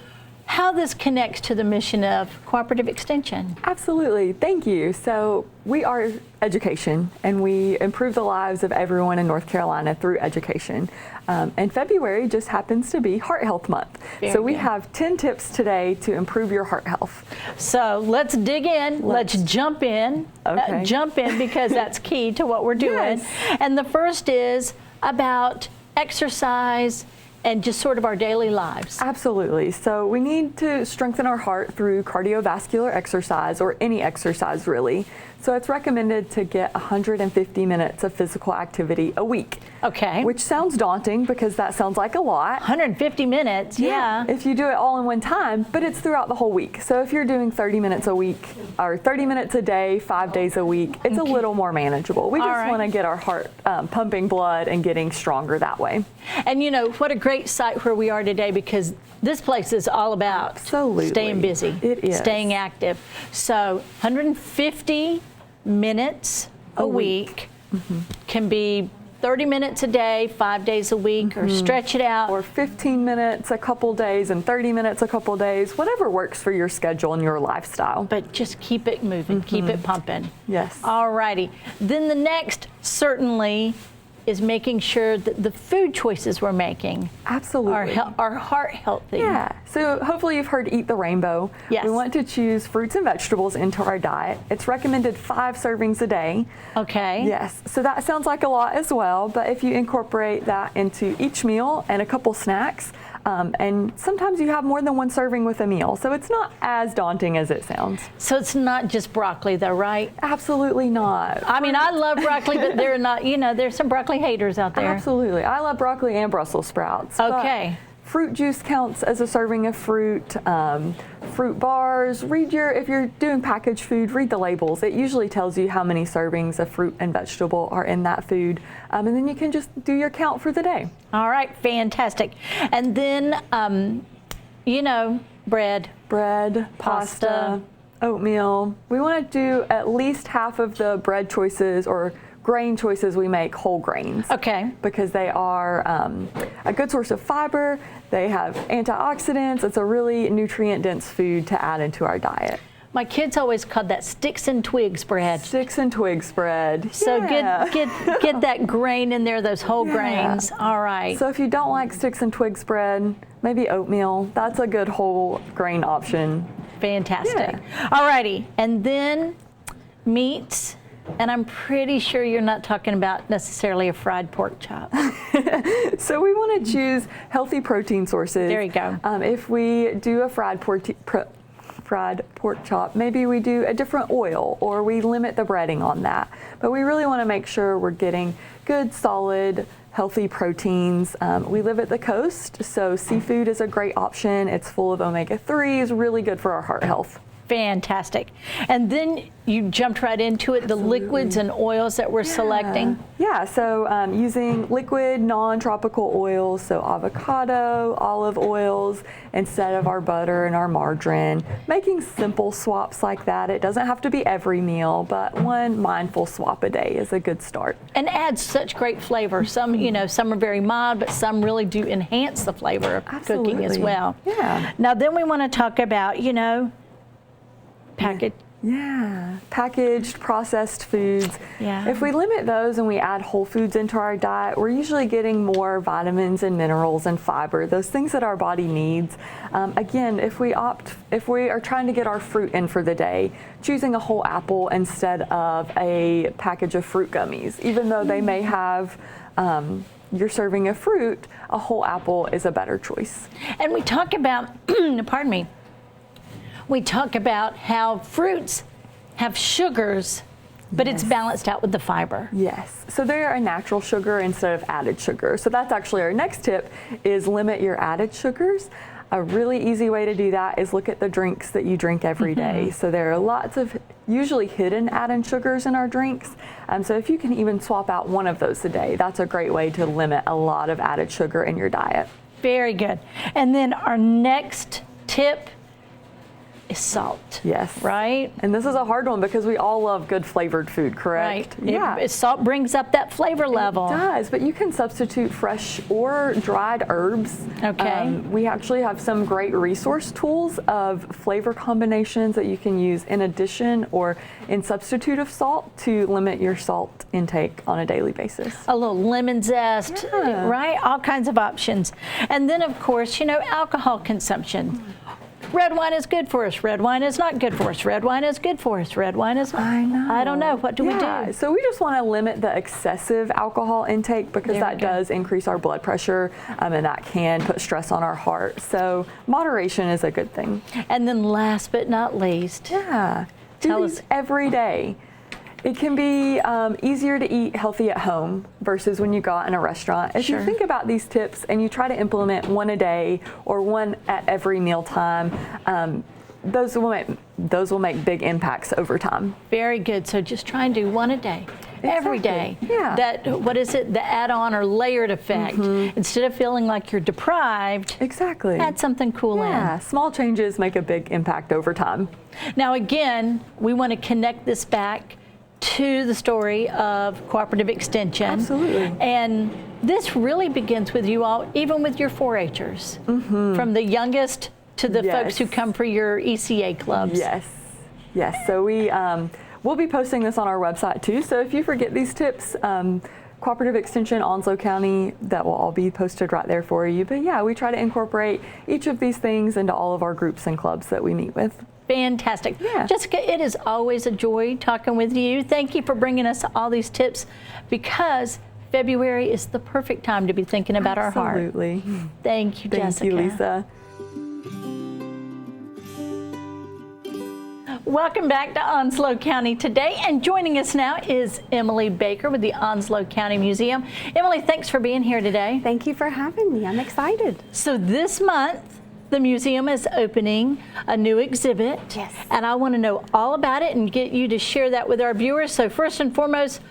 how this connects to the mission of Cooperative Extension. Absolutely. Thank you. So we are education, and we improve the lives of everyone in North Carolina through education. And February just happens to be Heart Health Month. So we have 10 tips today to improve your heart health. So let's dig in. Let's jump in. Okay. Jump in because that's key to what we're doing. Yes. And the first is about exercise and just sort of our daily lives. Absolutely. So we need to strengthen our heart through cardiovascular exercise, or any exercise really. So it's recommended to get 150 minutes of physical activity a week. Okay. Which sounds daunting because that sounds like a lot. 150 minutes, yeah. If you do it all in one time, but it's throughout the whole week. So if you're doing 30 minutes a week or 30 minutes a day, 5 days a week, it's a little more manageable. We just want to get our heart pumping blood and getting stronger that way. And you know, what a great site where we are today, because this place is all about staying busy. It is. Staying active. So 150 minutes a week can be 30 minutes a day, 5 days a week, or stretch it out. Or 15 minutes a couple days and 30 minutes a couple days, whatever works for your schedule and your lifestyle. But just keep it moving, keep it pumping. Yes. All righty. Then the next certainly is making sure that the food choices we're making are heart healthy. Yeah. So hopefully you've heard Eat the Rainbow. Yes. We want to choose fruits and vegetables into our diet. It's recommended 5 servings a day. Okay. Yes. So that sounds like a lot as well, but if you incorporate that into each meal and a couple snacks, and sometimes you have more than 1 serving with a meal, so it's not as daunting as it sounds. So it's not just broccoli though, right? Absolutely not. I mean, I love broccoli, but they're not, you know, there's some broccoli haters out there. Absolutely. I love broccoli and Brussels sprouts. Okay. Fruit juice counts as a serving of fruit. Fruit bars. If you're doing packaged food, read the labels. It usually tells you how many servings of fruit and vegetable are in that food. And then you can just do your count for the day. All right, fantastic. And then, you know, bread, pasta, oatmeal. We want to do at least half of the bread choices or grain choices we make whole grains. Okay. Because they are a good source of fiber. They have antioxidants. It's a really nutrient-dense food to add into our diet. My kids always called that sticks and twigs bread. Sticks and twigs bread. So get that grain in there, those whole grains. All right. So if you don't like sticks and twigs bread, maybe oatmeal. That's a good whole grain option. Fantastic. Yeah. All righty. And then meats. And I'm pretty sure you're not talking about necessarily a fried pork chop. So we want to choose healthy protein sources. There you go. If we do a fried pork chop, maybe we do a different oil, or we limit the breading on that. But we really want to make sure we're getting good, solid, healthy proteins. We live at the coast, so seafood is a great option. It's full of omega-3s, really good for our heart health. Fantastic. And then you jumped right into it, the liquids and oils that we're selecting. Yeah, so using liquid, non-tropical oils, so avocado, olive oils, instead of our butter and our margarine. Making simple swaps like that. It doesn't have to be every meal, but one mindful swap a day is a good start. And adds such great flavor. Some, you know, some are very mild, but some really do enhance the flavor of cooking as well. Yeah. Now then we want to talk about, you know, Yeah, packaged, processed foods. Yeah. If we limit those and we add whole foods into our diet, we're usually getting more vitamins and minerals and fiber, those things that our body needs. Again, if we are trying to get our fruit in for the day, choosing a whole apple instead of a package of fruit gummies, even though they may have you're serving a fruit, a whole apple is a better choice. And we talk about, pardon me, we talk about how fruits have sugars, but it's balanced out with the fiber. Yes, so they're a natural sugar instead of added sugar. So that's actually our next tip, is limit your added sugars. A really easy way to do that is look at the drinks that you drink every day. So there are lots of usually hidden added sugars in our drinks. So if you can even swap out one of those a day, that's a great way to limit a lot of added sugar in your diet. Very good. And then our next tip is salt. Yes. Right? And this is a hard one because we all love good flavored food, correct? Right. Yeah. Salt brings up that flavor level. It does, but you can substitute fresh or dried herbs. Okay. We actually have some great resource tools of flavor combinations that you can use in addition or in substitute of salt to limit your salt intake on a daily basis. A little lemon zest, right? All kinds of options. And then, of course, alcohol consumption. Red wine is good for us. Red wine is not good for us. Red wine is good for us. Red wine is not. I know. I don't know. What do we do? So we just want to limit the excessive alcohol intake because that does increase our blood pressure and that can put stress on our heart. So moderation is a good thing. And then last but not least. Tell us every day. It can be easier to eat healthy at home versus when you go out in a restaurant. If you think about these tips and you try to implement one a day or one at every meal time, those will make big impacts over time. Very good. So just try and do one a day. Every day. Yeah. That, what is it, the add-on or layered effect. Instead of feeling like you're deprived, add something cool in. Yeah, small changes make a big impact over time. Now again, we want to connect this back to the story of Cooperative Extension. Absolutely. And this really begins with you all, even with your 4-Hers, from the youngest to the folks who come for your ECA clubs. Yes. So we'll be posting this on our website too. So if you forget these tips, Cooperative Extension, Onslow County, that will all be posted right there for you. But yeah, we try to incorporate each of these things into all of our groups and clubs that we meet with. Fantastic. Jessica, it is always a joy talking with you. Thank you for bringing us all these tips because February is the perfect time to be thinking about our heart. Absolutely. Thank you, Jessica. Thank you, Lisa. Welcome back to Onslow County Today, and joining us now is Emily Baker with the Onslow County Museum. Emily, thanks for being here today. Thank you for having me. I'm excited. So this month, the museum is opening a new exhibit. Yes. And I want to know all about it and get you to share that with our viewers. So first and foremost,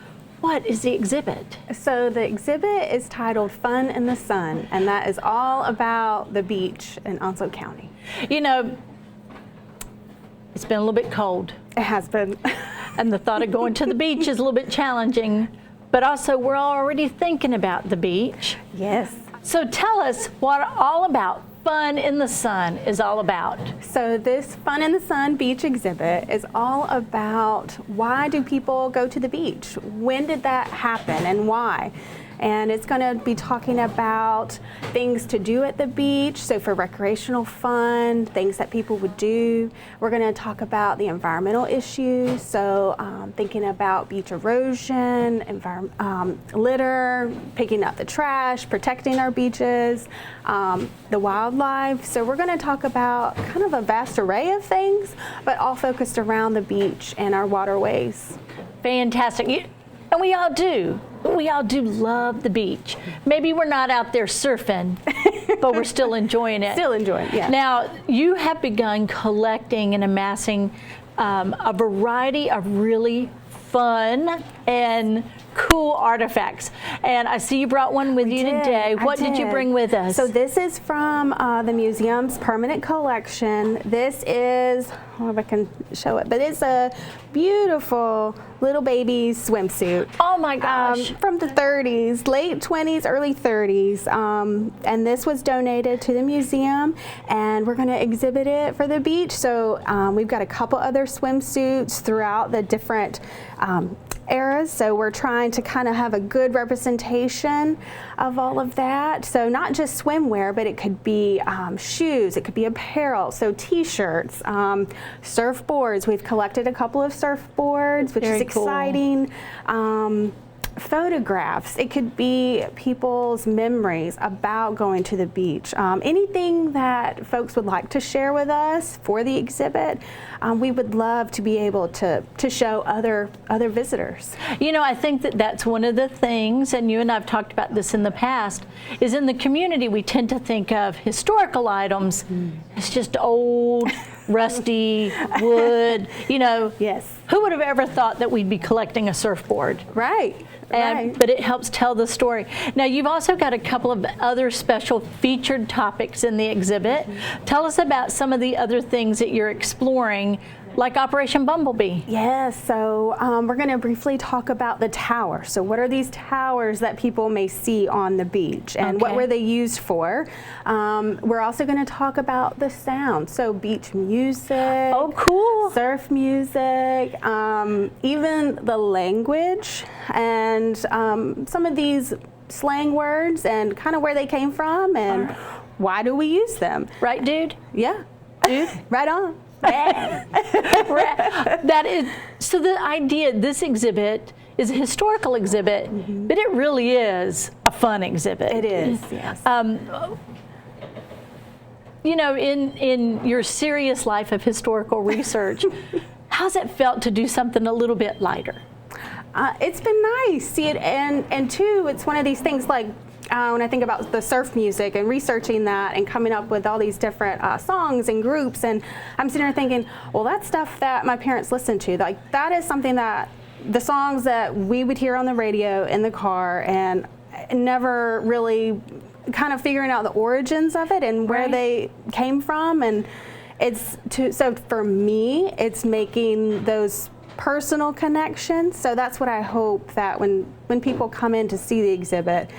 what is the exhibit? So the exhibit is titled Fun in the Sun, and that is all about the beach in Onslow County. You know, it's been a little bit cold. It has been. And the thought of going to the beach is a little bit challenging, but also we're already thinking about the beach. Yes. So tell us what all about Fun in the Sun is all about. So this Fun in the Sun beach exhibit is all about why do people go to the beach? When did that happen and why? And it's going to be talking about things to do at the beach, so for recreational fun, things that people would do. We're going to talk about the environmental issues, so thinking about beach erosion, litter, picking up the trash, protecting our beaches, the wildlife. So we're going to talk about kind of a vast array of things, but all focused around the beach and our waterways. Fantastic. And we all do. We all do love the beach. Maybe we're not out there surfing, but we're still enjoying it. Still enjoying, yeah. Now, you have begun collecting and amassing a variety of really fun and cool artifacts. And I see you brought one with you today. What did you bring with us? So this is from the museum's permanent collection. This is don't know if I can show it, but it's a beautiful little baby swimsuit. Oh my gosh. From the 30s, late 20s, early 30s. And this was donated to the museum, and we're going to exhibit it for the beach. So we've got a couple other swimsuits throughout the different eras, so we're trying to kind of have a good representation of all of that. So not just swimwear, but it could be shoes, it could be apparel, so t-shirts, surfboards. We've collected a couple of surfboards, which is exciting. Photographs, it could be people's memories about going to the beach. Anything that folks would like to share with us for the exhibit, we would love to be able to show other visitors. You know, I think that that's one of the things, and you and I have talked about this in the past, is in the community we tend to think of historical items as just old, rusty wood, you know. Yes. Who would have ever thought that we'd be collecting a surfboard? Right. But it helps tell the story. Now, you've also got a couple of other special featured topics in the exhibit. Tell us about some of the other things that you're exploring, like Operation Bumblebee. Yes, so we're going to briefly talk about the tower. So what are these towers that people may see on the beach, and what were they used for? We're also going to talk about the sound, so beach music. Oh, cool. Surf music, even the language, and some of these slang words and kind of where they came from and why do we use them. Right, dude? Yeah. Dude, right on. That is, so the idea, this exhibit is a historical exhibit, but it really is a fun exhibit. It is, yes. You know, in your serious life of historical research, how's it felt to do something a little bit lighter? It's been nice. See it, and two, it's one of these things like when I think about the surf music and researching that and coming up with all these different songs and groups, and I'm sitting there thinking, well, that's stuff that my parents listened to. Like, that is something that the songs that we would hear on the radio in the car, and never really kind of figuring out the origins of it and where they came from. And so for me, it's making those personal connections. So that's what I hope, that when people come in to see the exhibit,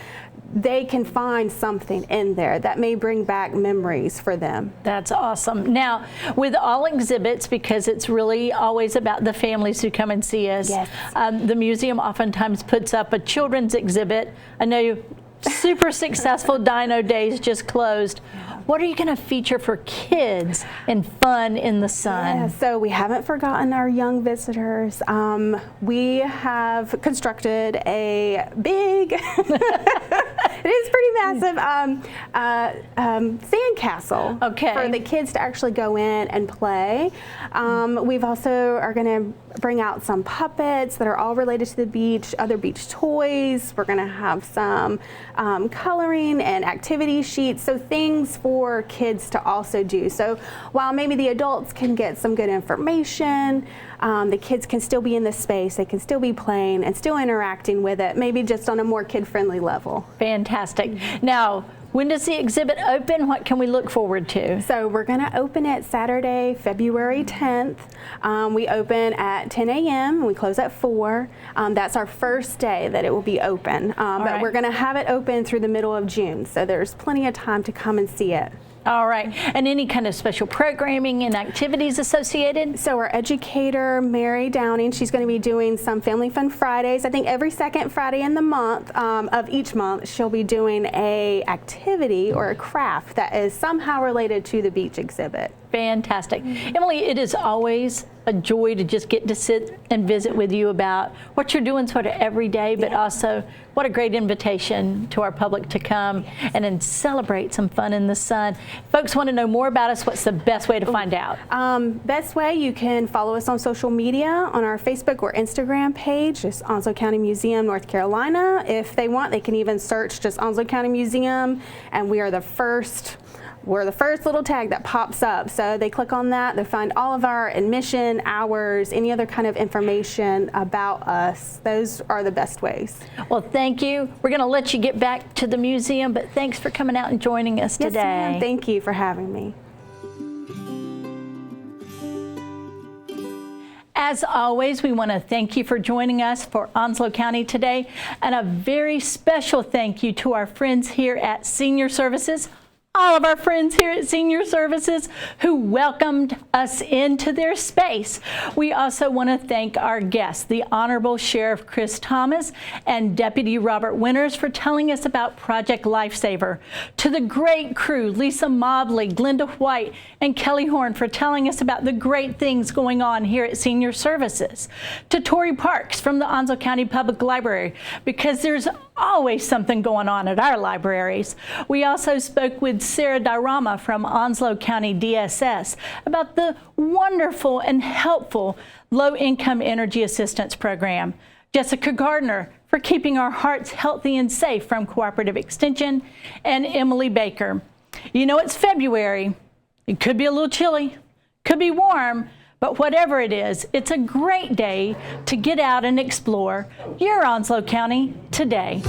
they can find something in there that may bring back memories for them. That's awesome. Now, with all exhibits, because it's really always about the families who come and see us, the museum oftentimes puts up a children's exhibit. I know super successful Dino Days just closed. What are you going to feature for kids and fun in the sun? Yeah, so we haven't forgotten our young visitors. We have constructed a big, it is pretty massive, sand castle for the kids to actually go in and play. We've also are going to bring out some puppets that are all related to the beach, other beach toys. We're going to have some coloring and activity sheets, so things for kids to also do. So while maybe the adults can get some good information, the kids can still be in the space, they can still be playing and still interacting with it, maybe just on a more kid-friendly level. Fantastic. Now, when does the exhibit open? What can we look forward to? So we're going to open it Saturday, February 10th. We open at 10 a.m. and we close at 4. That's our first day that it will be open. But we're going to have it open through the middle of June. So there's plenty of time to come and see it. All right. And any kind of special programming and activities associated? So our educator, Mary Downing, she's going to be doing some Family Fun Fridays. I think every second Friday in the month of each month, she'll be doing a activity or a craft that is somehow related to the beach exhibit. Fantastic. Emily, it is always a joy to just get to sit and visit with you about what you're doing sort of every day, but also what a great invitation to our public to come and then celebrate some fun in the sun. Folks want to know more about us. What's the best way to find out? Best way, you can follow us on social media on our Facebook or Instagram page, just Onslow County Museum, North Carolina. If they want, they can even search just Onslow County Museum, and we are the first. We're the first little tag that pops up. So they click on that, they find all of our admission hours, any other kind of information about us. Those are the best ways. Well, thank you. We're going to let you get back to the museum, but thanks for coming out and joining us today. Yes, ma'am. Thank you for having me. As always, we want to thank you for joining us for Onslow County Today, and a very special thank you to our friends here at Senior Services, all of our friends here at Senior Services who welcomed us into their space. We also want to thank our guests, the Honorable Sheriff Chris Thomas and Deputy Robert Winters, for telling us about Project Lifesaver. To the great crew, Lisa Mobley, Glenda White, and Kelly Horne, for telling us about the great things going on here at Senior Services. To Tory Parks from the Onslow County Public Library, because there's always something going on at our libraries. We also spoke with Sarah DiRoma from Onslow County DSS about the wonderful and helpful low-income energy assistance program. Jessica Gardner for keeping our hearts healthy and safe from Cooperative Extension, and Emily Baker. You know, it's February. It could be a little chilly, could be warm, but whatever it is, it's a great day to get out and explore your Onslow County today.